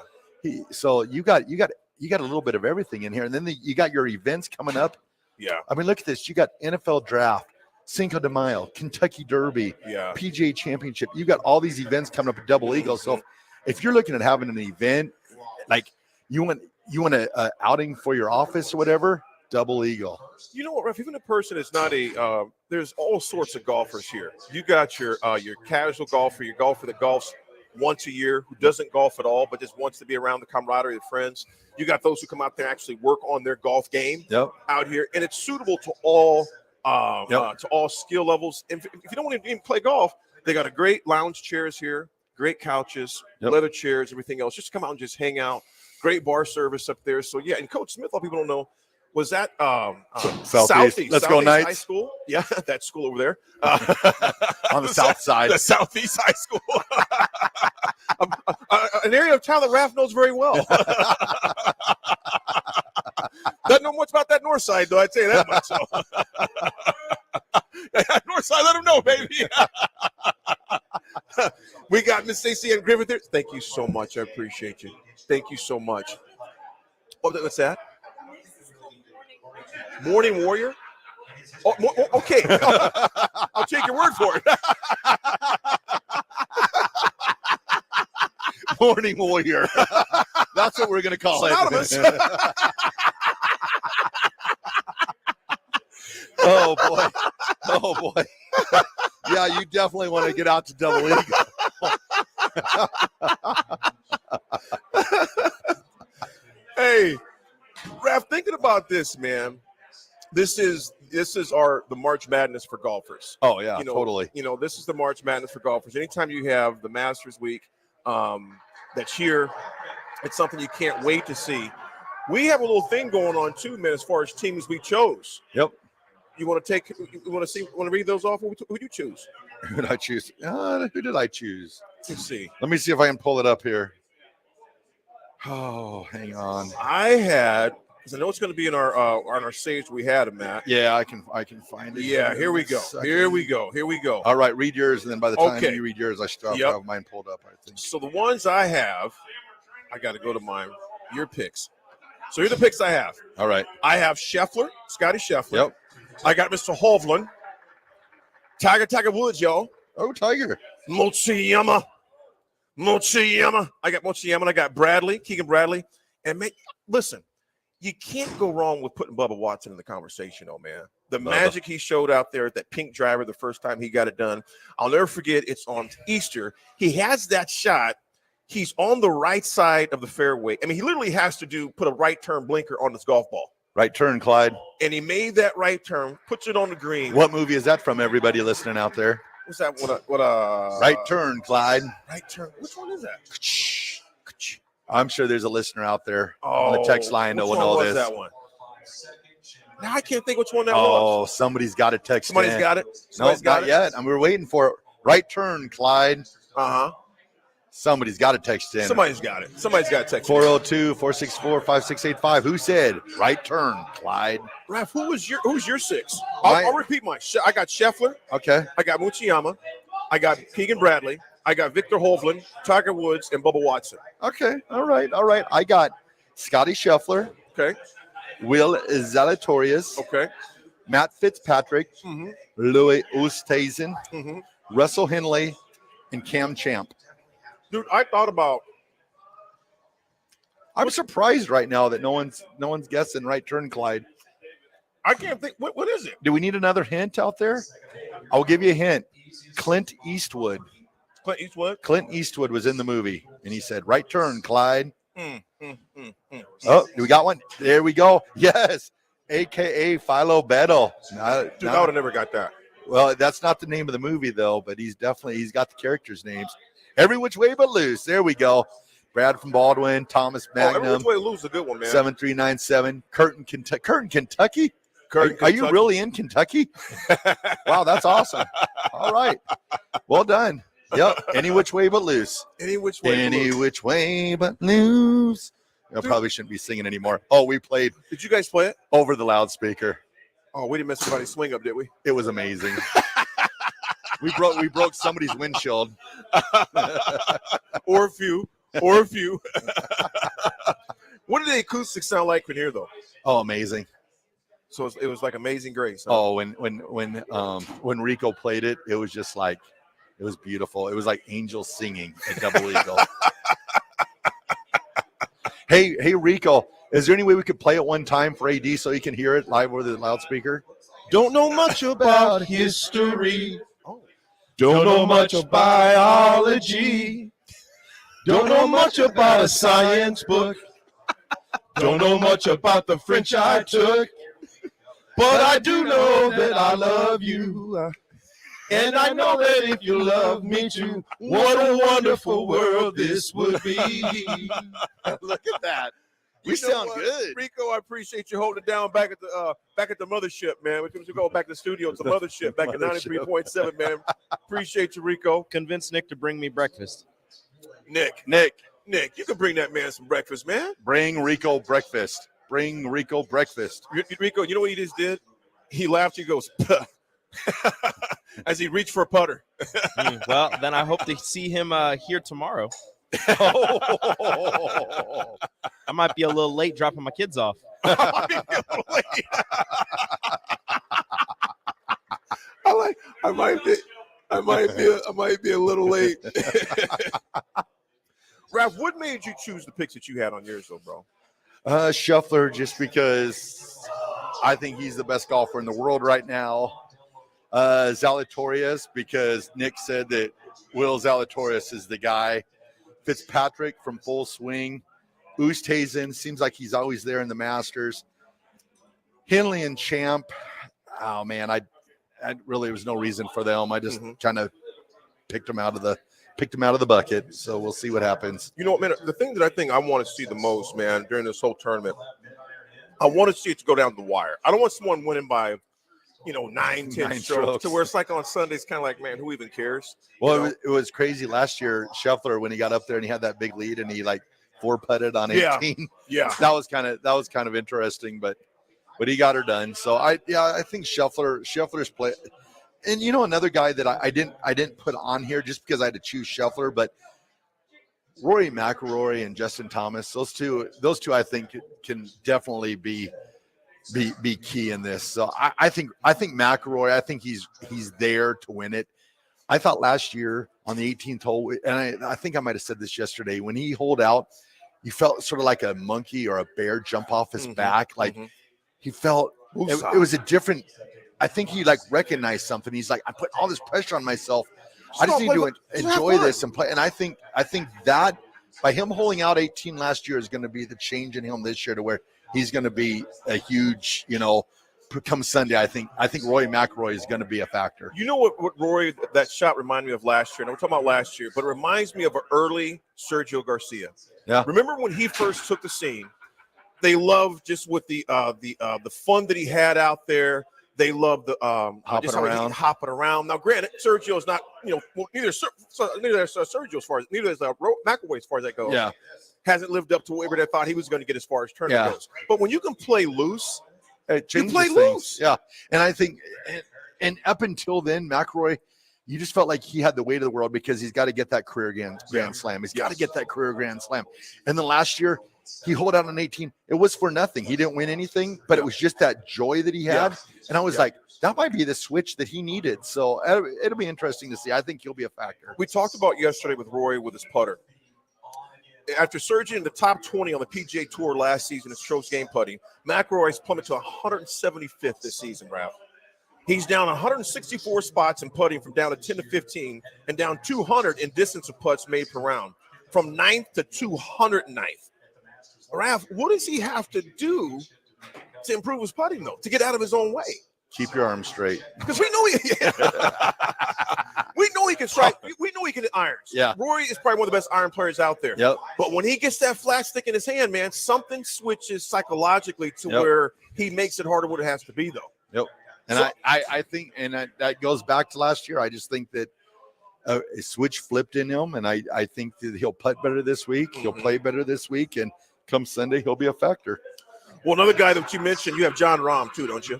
So you got a little bit of everything in here, and then you got your events coming up. Yeah. I mean, look at this. You got NFL Draft, Cinco de Mayo, Kentucky Derby, yeah, PGA Championship. You got all these events coming up at Double Eagle. So if you're looking at having an event, like you want a outing for your office or whatever, Double Eagle. You know what, Raff? Even a person is not there's all sorts of golfers here. You got your casual golfer, your golfer that golfs once a year, who doesn't golf at all, but just wants to be around the camaraderie of friends. You got those who come out there and actually work on their golf game out here, and it's suitable to all skill levels. And if you don't want to even play golf, they got a great lounge chairs here, great couches, leather chairs, everything else. Just come out and just hang out. Great bar service up there. So yeah, and Coach Smith, a lot of people don't know, was that Southeast. Let's go Knights. High School. Yeah, that school over there. On the south side. The Southeast High School. An area of town that Raff knows very well. Doesn't know much about that north side, though, I'd say that much. So. North side, let him know, baby. We got Miss Stacey and Griffith there. Thank you so much. I appreciate you. Thank you so much. What's that? Morning Warrior? Oh, okay. I'll take your word for it. Morning Warrior. That's what we're going to call Synonymous. it. Oh, boy. Oh, boy. Yeah, you definitely want to get out to Double Eagle. Hey, Raff, thinking about this, man. This is the March Madness for golfers. Oh, yeah, totally. This is the March Madness for golfers. Anytime you have the Masters Week that's here, it's something you can't wait to see. We have a little thing going on too, man, as far as teams we chose. Yep. You want to read those off? Who do you choose? Who did I choose? Who did I choose? Let's see. Let me see if I can pull it up here. Oh, hang on. I had, because I know it's going to be in our on our stage we had him, Matt. Yeah, I can find it. Yeah, here we go. Here we go. Here we go. All right, read yours, and then by the time you read yours, I should have mine pulled up, I think. So the ones I have, I got to go to your picks. So here are the picks I have. All right. I have Scheffler, Scotty Scheffler. Yep. I got Mr. Hovland. Tiger Woods, y'all. Oh, Tiger. Mochiyama. I got Mochiyama, and I got Bradley, Keegan Bradley. And listen, you can't go wrong with putting Bubba Watson in the conversation, man. The magic he showed out there at that pink driver the first time he got it done. I'll never forget, it's on Easter. He has that shot. He's on the right side of the fairway. I mean, he literally has to put a right turn blinker on this golf ball. Right turn, Clyde. And he made that right turn, puts it on the green. What movie is that from, everybody listening out there? What's that? Right turn, Clyde. Right turn. Which one is that? I'm sure there's a listener out there on the text line that will know this. That one? Now I can't think which one that was. was. Somebody's got it texted. Somebody's got it. No, not yet. And we're waiting for it. Right turn, Clyde. Somebody's got it texted in. Somebody's got it. Somebody's got it texted 402-464-5685. Who said right turn, Clyde? Raff, who's your six? I'll repeat mine. I got Scheffler. Okay. I got Mochiyama. I got Keegan Bradley. I got Victor Hovland, Tiger Woods, and Bubba Watson. Okay. All right. I got Scotty Scheffler. Okay. Will Zalatoris. Okay. Matt Fitzpatrick. Louis Oosthuizen. Russell Henley, and Cam Champ. Dude, I thought about. I'm surprised right now that no one's guessing right turn, Clyde. I can't think. What is it? Do we need another hint out there? I'll give you a hint. Clint Eastwood. Clint Eastwood? Clint Eastwood was in the movie, and he said, right turn, Clyde. Oh, we got one. There we go. Yes. A.K.A. Philo Battle. Dude, I would have never got that. Well, that's not the name of the movie, though, but he's got the characters' names. Every Which Way But Loose. There we go. Brad from Baldwin, Thomas Magnum. Every Which Way Loose is a good one, man. 7397. Curtin, Kentucky. Are you really in Kentucky? Wow, that's awesome. All right. Well done. Yep. Any Which Way But Loose. Any Which Way But Loose. Any Which Way But Loose. I probably shouldn't be singing anymore. Oh, we played. Did you guys play it? Over the loudspeaker. Oh, we didn't miss somebody's swing up, did we? It was amazing. We broke somebody's windshield. or a few. What did the acoustics sound like in here, though? Oh, amazing. So it was like Amazing Grace. Huh? Oh, when Rico played it, it was just like, it was beautiful. It was like angels singing at Double Eagle. Hey, Rico, is there any way we could play it one time for AD so he can hear it live over the loudspeaker? Don't know much about history. Don't know much of biology. Don't know much about a science book. Don't know much about the French I took. But I do know that I love you. And I know that if you love me too, what a wonderful world this would be. Look at that. We sound good. Rico, I appreciate you holding it down back at the mothership, man. We go back to the studio. It's the mothership back at 93.7, man. Appreciate you, Rico. Convince Nick to bring me breakfast. Nick, you can bring that man some breakfast, man. Bring Rico breakfast. Rico, you know what he just did? He laughed. He goes, puh. As he reached for a putter. Well, then I hope to see him here tomorrow. I might be a little late dropping my kids off. I might be a little late. Raff, what made you choose the picks that you had on yours, though, bro? Scheffler, just because I think he's the best golfer in the world right now. Zalatoris, because Nick said that Will Zalatoris is the guy. Fitzpatrick from Full Swing. Oosthuizen seems like he's always there in the Masters. Henley and Champ. Oh man, I really was no reason for them. I just kind of picked them out of the bucket. So we'll see what happens. You know what, man? The thing that I think I want to see the most, man, during this whole tournament, I want to see it to go down the wire. I don't want someone winning by 9-10 strokes to where it's like on Sundays, kind of like, man, who even cares? Well, it was crazy last year. Scheffler, when he got up there and he had that big lead and he like 4-putted on 18. Yeah. That was kind of interesting, but he got her done. So I think Scheffler's play. And another guy that I didn't put on here just because I had to choose Scheffler, but Rory McIlroy and Justin Thomas, those two I think can definitely be key in this. So I think McIlroy, I think he's there to win it. I thought last year on the 18th hole, and I think I might have said this yesterday, when he holed out, he felt sort of like a monkey or a bear jump off his back. Like he felt it was a different. I think he recognized something. He's like, I put all this pressure on myself. I just need to enjoy this and play. And I think that by him holding out 18 last year is going to be the change in him this year to where he's going to be a huge, come Sunday. I think Rory McIlroy is going to be a factor. You know what Rory, that shot reminded me of last year. And we're talking about last year, but it reminds me of an early Sergio Garcia. Yeah. Remember when he first took the scene? They loved just with the fun that he had out there. They love the hopping around. Now, granted, Sergio's not, neither is Sergio as far as neither is McIlroy as far as that goes. Yeah, hasn't lived up to whatever they thought he was going to get as far as tournament goes. But when you can play loose, you play loose. Yeah, and I think, and up until then, McIlroy, you just felt like he had the weight of the world because he's got to get that career Grand Slam. He's got to get that career Grand Slam. And then last year, he holed out on 18. It was for nothing. He didn't win anything, but it was just that joy that he had. And I was like, that might be the switch that he needed. So it'll be interesting to see. I think he'll be a factor. We talked about yesterday with Rory with his putter. After surging in the top 20 on the PGA Tour last season in strokes game putting, McIlroy's plummeted to 175th this season, Raff. He's down 164 spots in putting from down to 10 to 15 and down 200 in distance of putts made per round, from 9th to 209th. Raff, what does he have to do to improve his putting, though, to get out of his own way? Keep your arms straight. Because we know he can strike. We know he can hit irons. Yeah. Rory is probably one of the best iron players out there. Yep. But when he gets that flat stick in his hand, man, something switches psychologically to where he makes it harder what it has to be, though. Yep. And I think, and that goes back to last year. I just think that a switch flipped in him, and I think that he'll putt better this week. He'll play better this week, and come Sunday, he'll be a factor. Well, another guy that you mentioned, you have John Rahm too, don't you?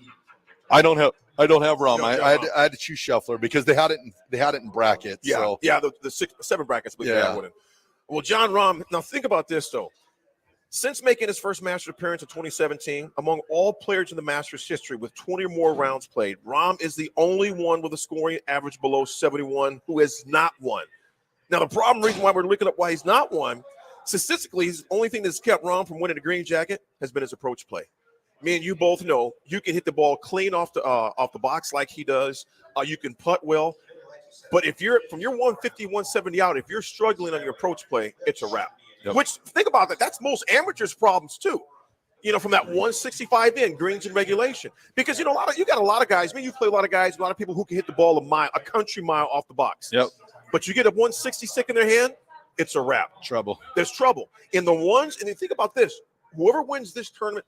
I don't have Rahm. I had to choose Scheffler because they had it in brackets. Yeah, so. yeah, the 7 brackets. But well, John Rahm. Now think about this though. Since making his first Masters appearance in 2017, among all players in the Masters history with 20 or more rounds played, Rahm is the only one with a scoring average below 71 who has not won. Now the reason why we're looking up why he's not won. Statistically, the only thing that's kept Rahm from winning the green jacket has been his approach play. Me and you both know you can hit the ball clean off the box like he does. You can putt well. But if you're from your 150, 170 out, if you're struggling on your approach play, it's a wrap. Yep. Which, think about that. That's most amateurs' problems too. From that 165 in, greens and regulation. Because, you got a lot of guys. You play a lot of guys, a lot of people who can hit the ball a country mile off the box. Yep. But you get a 160 stick in their hand, it's a wrap. Trouble. There's trouble. In the ones, and you think about this, whoever wins this tournament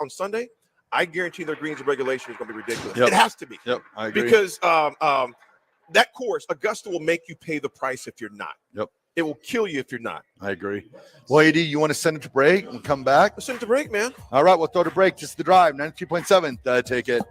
on Sunday, I guarantee their greens and regulation is going to be ridiculous. Yep. It has to be. Yep, I agree. Because that course, Augusta will make you pay the price if you're not. Yep. It will kill you if you're not. I agree. Well, AD, you want to send it to break and come back? Let's send it to break, man. All right, we'll throw to break. Just the drive, 93.7. Take it.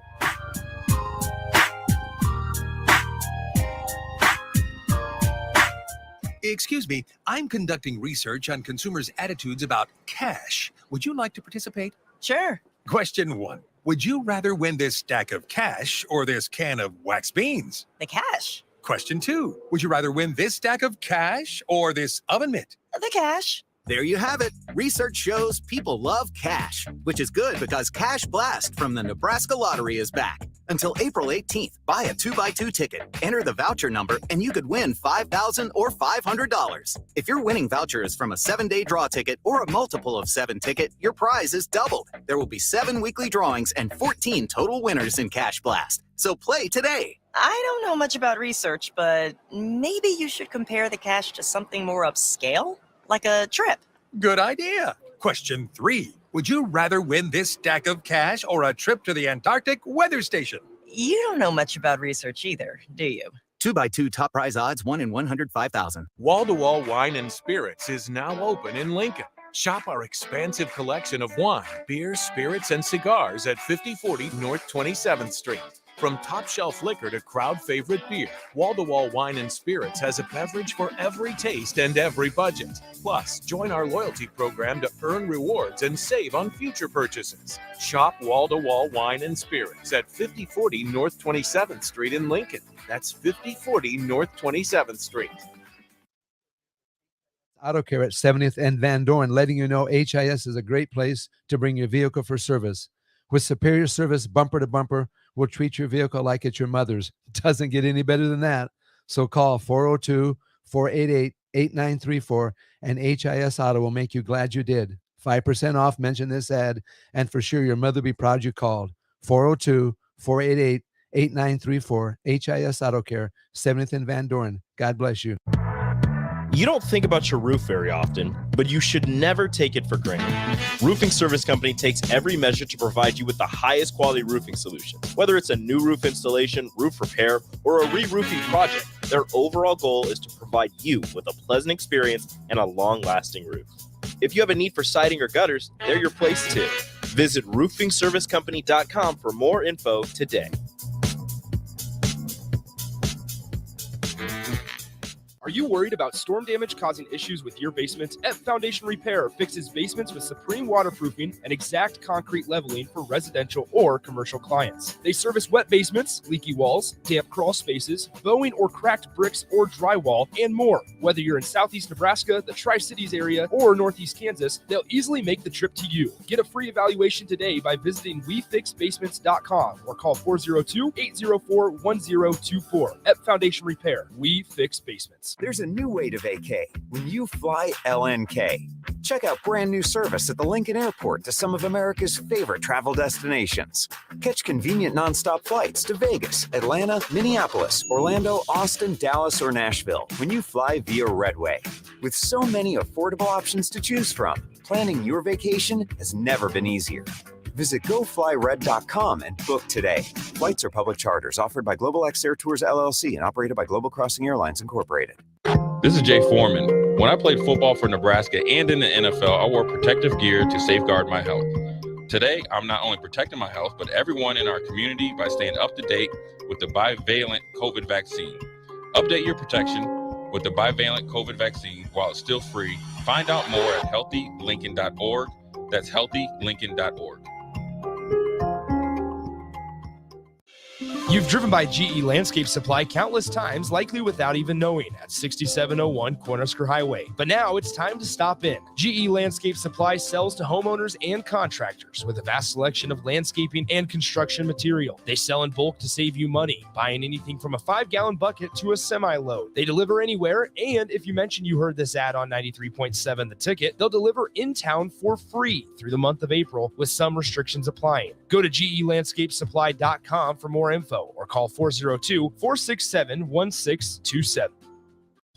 Excuse me, I'm conducting research on consumers' attitudes about cash. Would you like to participate? Sure. Question 1. Would you rather win this stack of cash or this can of wax beans? The cash. Question 2. Would you rather win this stack of cash or this oven mitt? The cash. There you have it. Research shows people love cash, which is good because Cash Blast from the Nebraska Lottery is back. Until April 18th, buy a 2x2 ticket, enter the voucher number, and you could win $5,000 or $500. If your winning voucher is from a 7-day draw ticket or a multiple of 7 ticket, your prize is doubled. There will be 7 weekly drawings and 14 total winners in Cash Blast. So play today. I don't know much about research, but maybe you should compare the cash to something more upscale, like a trip. Good idea. Question 3. Would you rather win this stack of cash or a trip to the Antarctic weather station? You don't know much about research either, do you? 2x2 top prize odds 1 in 105,000. Wall-to-Wall Wine and Spirits is now open in Lincoln. Shop our expansive collection of wine, beer, spirits, and cigars at 5040 North 27th Street. From top shelf liquor to crowd favorite beer, Wall to Wall Wine and Spirits has a beverage for every taste and every budget. Plus, join our loyalty program to earn rewards and save on future purchases. Shop Wall to Wall Wine and Spirits at 5040 North 27th Street in Lincoln. That's 5040 North 27th Street. Auto Care at 70th and Van Dorn, letting you know HIS is a great place to bring your vehicle for service. With superior service, bumper to bumper, we'll treat your vehicle like it's your mother's. Doesn't get any better than that. So call 402-488-8934 and HIS Auto will make you glad you did. 5% off, mention this ad, and for sure your mother will be proud you called. 402-488-8934, HIS Auto Care, 70th and Van Dorn. God bless you. You don't think about your roof very often, but you should never take it for granted. Roofing Service Company takes every measure to provide you with the highest quality roofing solution. Whether it's a new roof installation, roof repair, or a re-roofing project, their overall goal is to provide you with a pleasant experience and a long-lasting roof. If you have a need for siding or gutters, they're your place too. Visit roofingservicecompany.com for more info today. Are you worried about storm damage causing issues with your basement? F Foundation Repair fixes basements with supreme waterproofing and exact concrete leveling for residential or commercial clients. They service wet basements, leaky walls, damp crawl spaces, bowing or cracked bricks or drywall, and more. Whether you're in Southeast Nebraska, the Tri-Cities area, or Northeast Kansas, they'll easily make the trip to you. Get a free evaluation today by visiting WeFixBasements.com or call 402-804-1024. F Foundation Repair. We fix basements. There's a new way to vacay when you fly LNK. Check out brand new service at the Lincoln Airport to some of America's favorite travel destinations. Catch convenient nonstop flights to Vegas, Atlanta, Minneapolis, Orlando, Austin, Dallas, or Nashville when you fly via Redway. With so many affordable options to choose from, planning your vacation has never been easier. Visit GoFlyRed.com and book today. Flights are public charters offered by Global X Air Tours LLC and operated by Global Crossing Airlines Incorporated. This is Jay Foreman. When I played football for Nebraska and in the NFL, I wore protective gear to safeguard my health. Today, I'm not only protecting my health, but everyone in our community by staying up to date with the bivalent COVID vaccine. Update your protection with the bivalent COVID vaccine while it's still free. Find out more at healthylincoln.org. That's healthylincoln.org. You've driven by GE Landscape Supply countless times, likely without even knowing, at 6701 Cornhusker Highway. But now it's time to stop in. GE Landscape Supply sells to homeowners and contractors with a vast selection of landscaping and construction material. They sell in bulk to save you money, buying anything from a 5-gallon bucket to a semi-load. They deliver anywhere, and if you mention you heard this ad on 93.7 The Ticket, they'll deliver in town for free through the month of April with some restrictions applying. Go to GELandscapeSupply.com for more info or call 402-467-1627.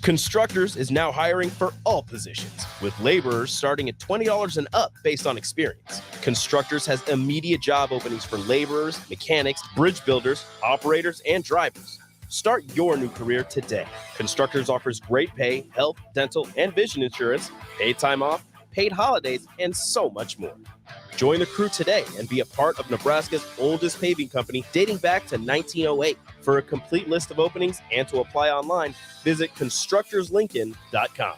Constructors is now hiring for all positions, with laborers starting at $20 and up based on experience. Constructors has immediate job openings for laborers, mechanics, bridge builders, operators, and drivers. Start your new career today. Constructors offers great pay, health, dental, and vision insurance, paid time off, paid holidays, and so much more. Join the crew today and be a part of Nebraska's oldest paving company dating back to 1908. For a complete list of openings and to apply online, visit constructorslincoln.com.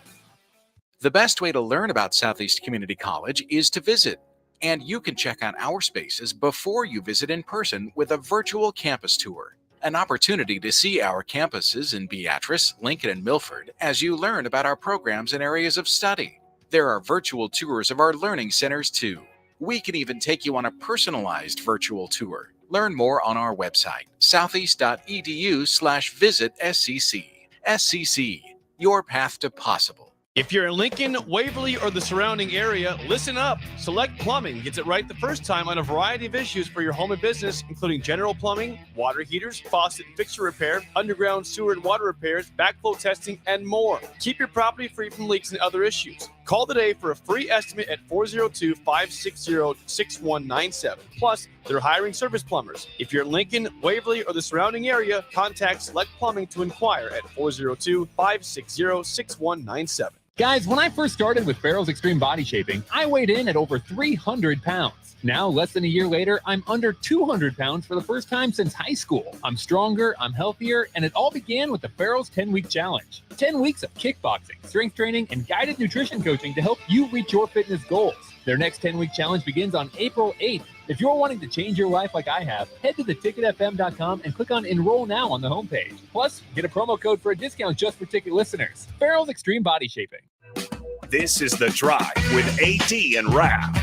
The best way to learn about Southeast Community College is to visit. And you can check out our spaces before you visit in person with a virtual campus tour. An opportunity to see our campuses in Beatrice, Lincoln, and Milford as you learn about our programs and areas of study. There are virtual tours of our learning centers too. We can even take you on a personalized virtual tour. Learn more on our website, southeast.edu/visit SCC. SCC, your path to possible. If you're in Lincoln, Waverly, or the surrounding area, listen up. Select Plumbing gets it right the first time on a variety of issues for your home and business, including general plumbing, water heaters, faucet and fixture repair, underground sewer and water repairs, backflow testing, and more. Keep your property free from leaks and other issues. Call today for a free estimate at 402-560-6197. Plus, they're hiring service plumbers. If you're in Lincoln, Waverly, or the surrounding area, contact Select Plumbing to inquire at 402-560-6197. Guys, when I first started with Farrell's Extreme Body Shaping, I weighed in at over 300 pounds. Now, less than a year later, I'm under 200 pounds for the first time since high school. I'm stronger, I'm healthier, and it all began with the Farrell's 10-week challenge. 10 weeks of kickboxing, strength training, and guided nutrition coaching to help you reach your fitness goals. Their next 10-week challenge begins on April 8th. If you're wanting to change your life like I have, head to theticketfm.com and click on Enroll Now on the homepage. Plus, get a promo code for a discount just for ticket listeners. Farrell's Extreme Body Shaping. This is The Drive with AD and Raff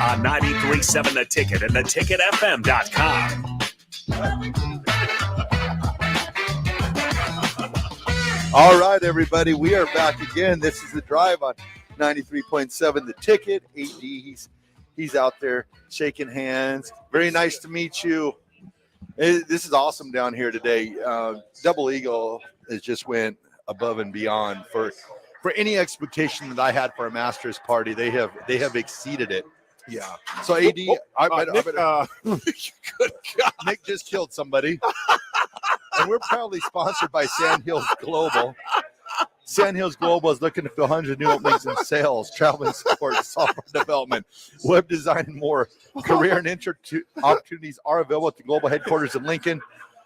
on 93.7 The Ticket and theticketfm.com. All right, everybody, we are back again. This is The Drive on 93.7 The Ticket. AD, he's out there shaking hands. Very nice to meet you. This is awesome down here today. Double Eagle has just went above and beyond for any expectation that I had for a Masters party. They have exceeded it. Yeah. So AD, Nick just killed somebody. And we're proudly sponsored by Sand Hills Global. Sand Hills Global is looking to fill hundreds of new openings in sales, travel and support, software development, web design, and more. Career and opportunities are available at the global headquarters in Lincoln.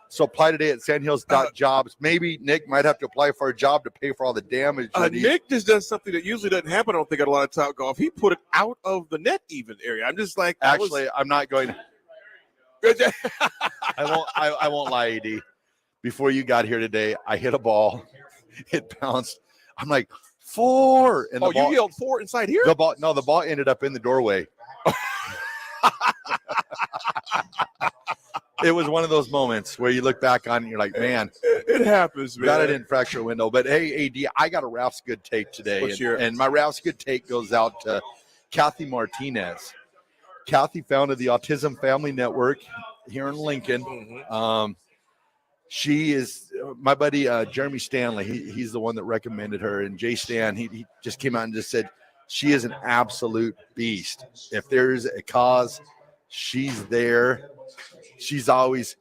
So apply today at sandhills.jobs. Maybe Nick might have to apply for a job to pay for all the damage. Nick just does something that usually doesn't happen, I don't think, at a lot of Topgolf. He put it out of the net even area. I'm just like, actually, I'm not going to. I won't lie, AD. Before you got here today, I hit a ball. It bounced. I'm like, 4. And you yelled 4 inside here? The ball ended up in the doorway. It was one of those moments where you look back on and you're like, man, it happens, man. Got it in fracture window. But hey, AD, I got a Raff's Good Take today. And my Raff's Good Take goes out to Kathy Martinez. Kathy founded the Autism Family Network here in Lincoln. Mm-hmm. She is my buddy Jeremy Stanley. He's the one that recommended her. And Jay Stan, he just came out and just said she is an absolute beast. If there's a cause, she's there. She's always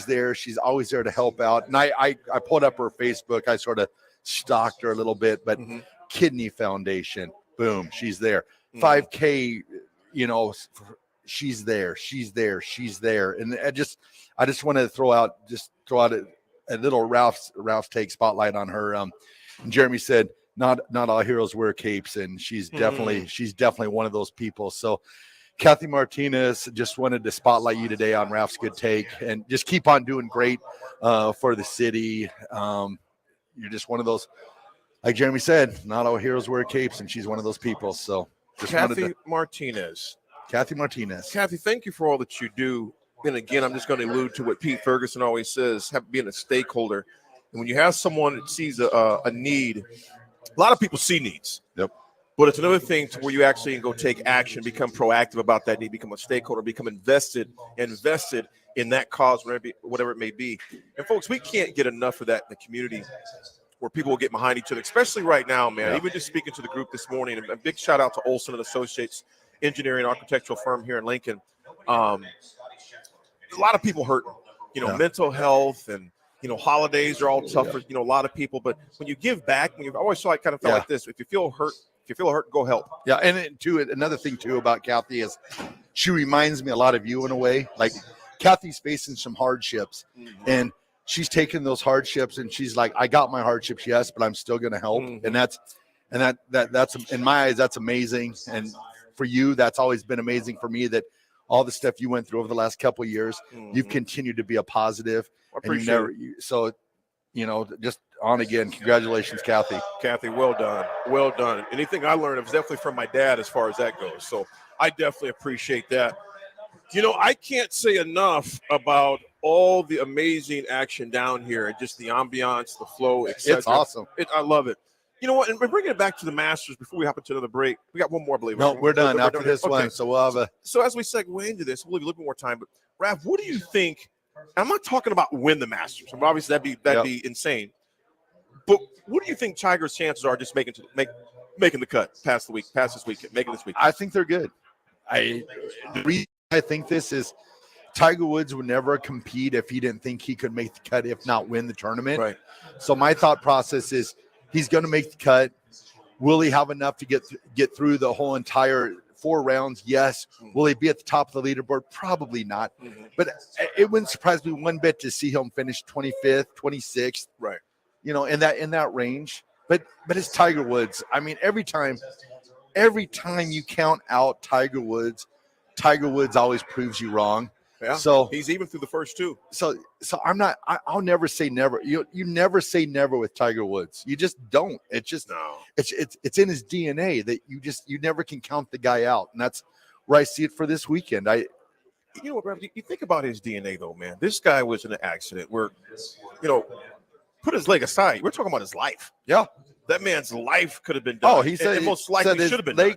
there. She's always there to help out. And I pulled up her Facebook. I sort of stalked her a little bit, but Kidney Foundation, boom, she's there. 5K, she's there. And I just wanted to throw out a little Ralph's Take spotlight on her. And Jeremy said, not all heroes wear capes, and she's definitely one of those people. So Kathy Martinez, just wanted to spotlight you today on Raff's Good Take, and just keep on doing great for the city. You're just one of those, like Jeremy said, not all heroes wear capes, and she's one of those people. So Kathy Martinez. Kathy Martinez. Kathy, thank you for all that you do. And again, I'm just going to allude to what Pete Ferguson always says, being a stakeholder. And when you have someone that sees a need, a lot of people see needs. Yep. But it's another thing to where you actually go take action, become proactive about that need, become a stakeholder, become invested in that cause, whatever it may be. And folks, we can't get enough of that in the community where people will get behind each other, especially right now, man. Yeah. Even just speaking to the group this morning, a big shout out to Olson and Associates, engineering and architectural firm here in Lincoln. A lot of people hurt, mental health and, holidays are all tough for, a lot of people. But when you give back, I always felt like this, if you feel hurt, go help. Yeah, and another thing, too, about Kathy is she reminds me a lot of you in a way. Like, Kathy's facing some hardships, and she's taking those hardships, and she's like, I got my hardships, yes, but I'm still going to help. And that's in my eyes, that's amazing. And for you, that's always been amazing for me, that all the stuff you went through over the last couple of years, you've continued to be a positive. I appreciate it. Just on again. Congratulations, Kathy. Kathy, well done. Well done. Anything I learned, it was definitely from my dad as far as that goes. So I definitely appreciate that. I can't say enough about all the amazing action down here and just the ambiance, the flow, etc. It's awesome. I love it. You know what? And we're bringing it back to the Masters before we hop into another break. We got one more, I believe. No, we're done after this one. So we'll have a. So as we segue into this, we'll leave a little bit more time. But Raff, what do you think? I'm not talking about win the Masters. Obviously, that'd be insane. But what do you think Tiger's chances are just making the cut past this weekend, making this weekend? I think they're good. The reason I think this is Tiger Woods would never compete if he didn't think he could make the cut, if not win the tournament. Right. So my thought process is he's going to make the cut. Will he have enough to get through the whole entire 4 rounds? Yes. Will he be at the top of the leaderboard? Probably not. But it wouldn't surprise me one bit to see him finish 25th, 26th. Right. You know, in that range. But it's Tiger Woods. I mean, every time you count out Tiger Woods always proves you wrong. Yeah. So he's even through the first 2. So I'll never say never. You never say never with Tiger Woods. You just don't. It's just it's in his DNA that you never can count the guy out. And that's where I see it for this weekend. You know what, Raff, you think about his DNA though, man. This guy was in an accident where, put his leg aside. We're talking about his life. Yeah. That man's life could have been done. Oh, he said and most likely should have been done.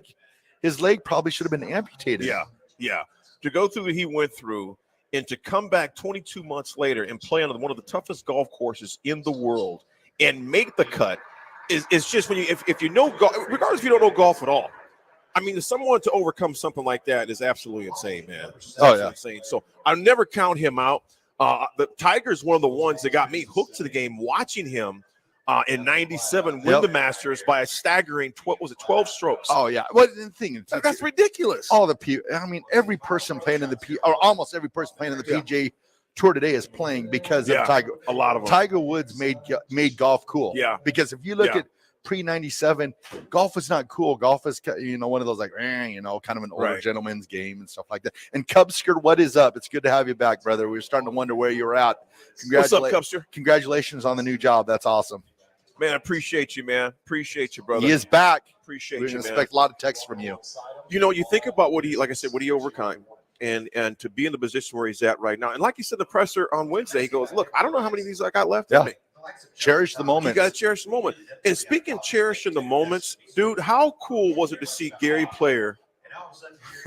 His leg probably should have been amputated. Yeah. To go through what he went through and to come back 22 months later and play on one of the toughest golf courses in the world and make the cut is just when if you know golf, regardless if you don't know golf at all. I mean, someone to overcome something like that is absolutely insane, man. Insane. So I'll never count him out. The Tiger's one of the ones that got me hooked to the game, watching him in '97 win the Masters by a staggering 12 strokes. Oh yeah, well the thing is, that's ridiculous. All the people, I mean, every person playing in or almost every person playing in the PGA Tour today is playing because of Tiger. A lot of them. Tiger Woods made golf cool. Yeah, because if you look at pre-'97, golf was not cool. Golf is one of those like kind of an older gentleman's game and stuff like that. And Cubster, what is up? It's good to have you back, brother. We were starting to wonder where you were at. What's up, Cubster? Congratulations on the new job. That's awesome. Man, I appreciate you, man. Appreciate you, brother. He is back. Appreciate we you, man. Expect a lot of texts from you. You think about what he overcame and to be in the position where he's at right now. And like you said, the presser on Wednesday, he goes, look, I don't know how many of these I got left in me. Cherish the moment. You got to cherish the moment. And speaking of cherishing the moments, dude, how cool was it to see Gary Player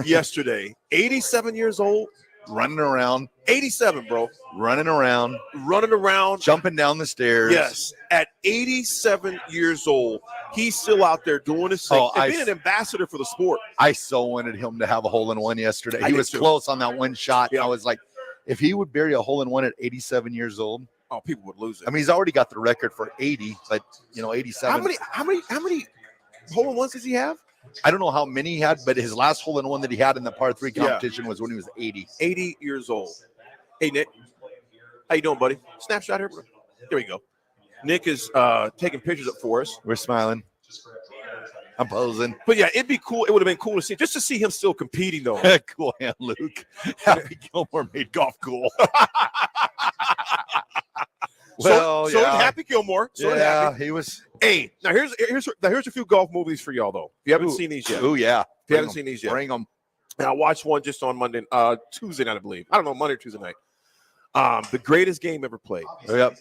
yesterday? 87 years old. Running around. 87, bro. Running around. Jumping down the stairs. Yes. At 87 years old, he's still out there doing his thing and being an ambassador for the sport. I so wanted him to have a hole-in-one yesterday. I He did was too. close on that one shot. I was like, if he would bury a hole-in-one at 87 years old, people would lose it. I mean, he's already got the record for 80, but 87. How many hole-in-ones does he have? I don't know how many he had, but his last hole-in-one that he had in the par 3 competition was when he was 80. 80 years old. Hey, Nick. How you doing, buddy? Snapshot here. There we go. Nick is taking pictures up for us. We're smiling. I'm posing. But yeah, it'd be cool. It would have been cool to see him still competing, though. Cool hand, Luke. Happy Gilmore made golf cool. So did Happy Gilmore. He was. Hey, now here's a few golf movies for y'all though. If you haven't seen these yet. Oh yeah. If you haven't seen these yet, bring them. And I watched one just on Tuesday night, I believe. I don't know, Monday or Tuesday night. The greatest game ever played. Yep.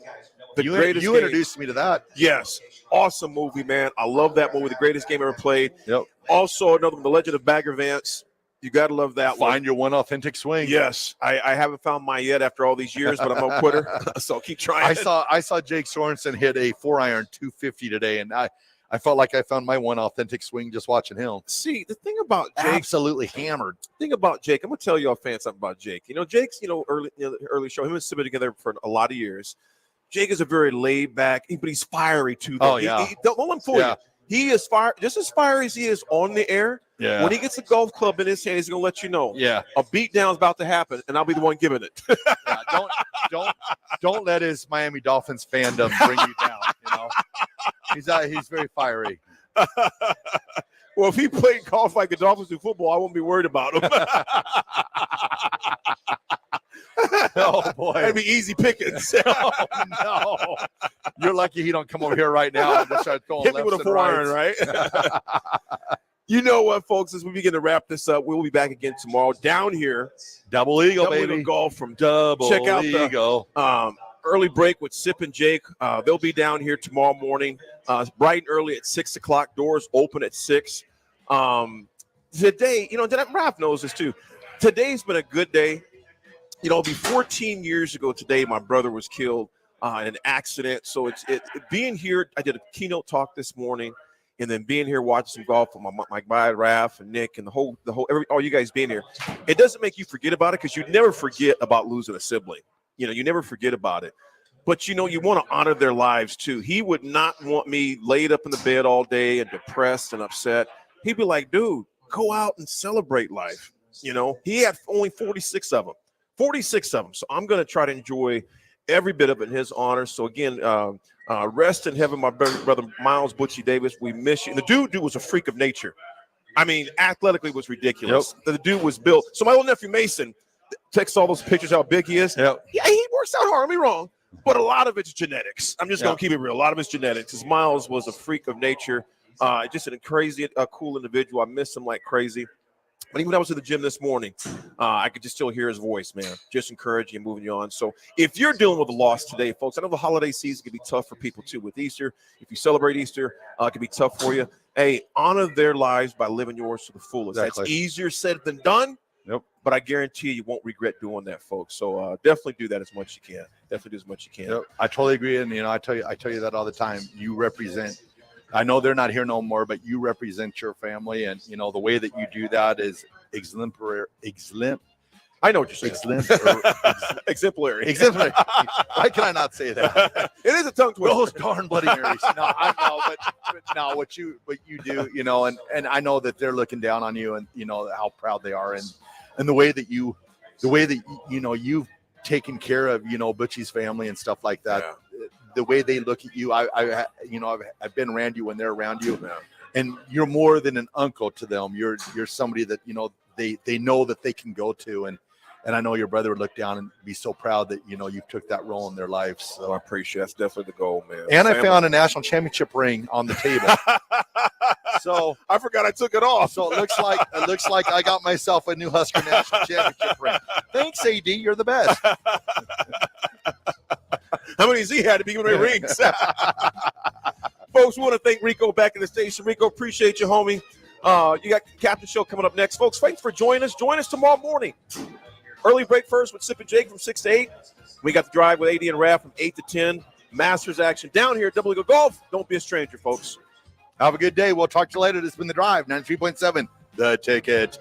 You introduced me to that. Yes. Awesome movie, man. I love that movie. The greatest game ever played. Yep. Also, another one, The Legend of Bagger Vance. You got to love that one. Find your one authentic swing. Yes. I haven't found mine yet after all these years, but I'm a quitter. So keep trying. I saw Jake Sorensen hit a 4-iron 250 today, and I felt like I found my one authentic swing just watching him. See, the thing about Jake, absolutely hammered. Thing about Jake, I'm gonna tell y'all fans something about Jake. Jake's early show. Him and Sibba together for a lot of years. Jake is a very laid back, but he's fiery too. Though. Oh yeah. Don't let him fool you. He is just as fiery as he is on the air. Yeah. When he gets a golf club in his hand, he's gonna let you know. Yeah. A beat down is about to happen, and I'll be the one giving it. Don't let his Miami Dolphins fandom bring you down. He's very fiery. Well, if he played golf like the Dolphins do football, I won't be worried about him. Oh boy, that'd be easy pickings. Oh, no, you're lucky he don't come over here right now and just start throwing hit me lefts with a and 4-iron, rights. right? You know what, folks? As we begin to wrap this up, we'll be back again tomorrow down here. Double Eagle, baby. Golf from Double Check out Eagle. The early break with Sip and Jake. They'll be down here tomorrow morning, bright and early at 6 o'clock. Doors open at 6. Today, Raff knows this too. Today's been a good day. It'll be 14 years ago today, my brother was killed in an accident. So it's being here. I did a keynote talk this morning, and then being here watching some golf with my guy Raff and Nick and all you guys being here. It doesn't make you forget about it because you never forget about losing a sibling. You never forget about it. But, you want to honor their lives, too. He would not want me laid up in the bed all day and depressed and upset. He'd be like, dude, go out and celebrate life. He had only 46 of them. 46 of them. So I'm going to try to enjoy every bit of it in his honor. So, again, rest in heaven, my brother Miles Butchie Davis. We miss you. And the dude was a freak of nature. I mean, athletically was ridiculous. Yep. The dude was built. So my little nephew Mason takes all those pictures how big he is. Yep. Yeah, he works out hard. Don't be wrong. But a lot of it's genetics. I'm just going to keep it real. A lot of it's genetics. Because Miles was a freak of nature. Just a crazy, cool individual. I miss him like crazy. But even when I was at the gym this morning, I could just still hear his voice, man. Just encouraging and moving you on. So if you're dealing with a loss today, folks, I know the holiday season can be tough for people too with Easter. If you celebrate Easter, it can be tough for you. Hey, honor their lives by living yours to the fullest. Exactly. That's easier said than done. Yep. But I guarantee you won't regret doing that, folks. So definitely do that as much as you can. Definitely do as much as you can. Yep. I totally agree. And, I tell you that all the time. You represent – I know they're not here no more, but you represent your family. And, the way that you do that is exemplary. I know what you're saying. Exemplary. Exemplary. Why can I not say that? It is a tongue twister. Those darn Bloody Marys. No, I know, but no, what you do, and I know that they're looking down on you, and how proud they are, and the way that you've taken care of Butchie's family and stuff like that. Yeah. The way they look at you, I've been around you when they're around you, and you're more than an uncle to them. You're somebody that they know that they can go to, and I know your brother would look down and be so proud that you took that role in their lives. So I appreciate that's definitely the goal, man. And I found a national championship ring on the table. So I forgot I took it off. So it looks like I got myself a new Husker national championship ring. Thanks, AD. You're the best. How many has he had to be giving away rings? Folks, we want to thank Rico back in the station. Rico, appreciate you, homie. You got Captain Show coming up next. Folks, thanks for joining us. Join us tomorrow morning. Early break first with Sip and Jake from 6 to 8. We got the drive with AD and Raff from 8 to 10. Masters action down here at Double Eagle Golf. Don't be a stranger, folks. Have a good day. We'll talk to you later. This has been The Drive, 93.7, The Ticket.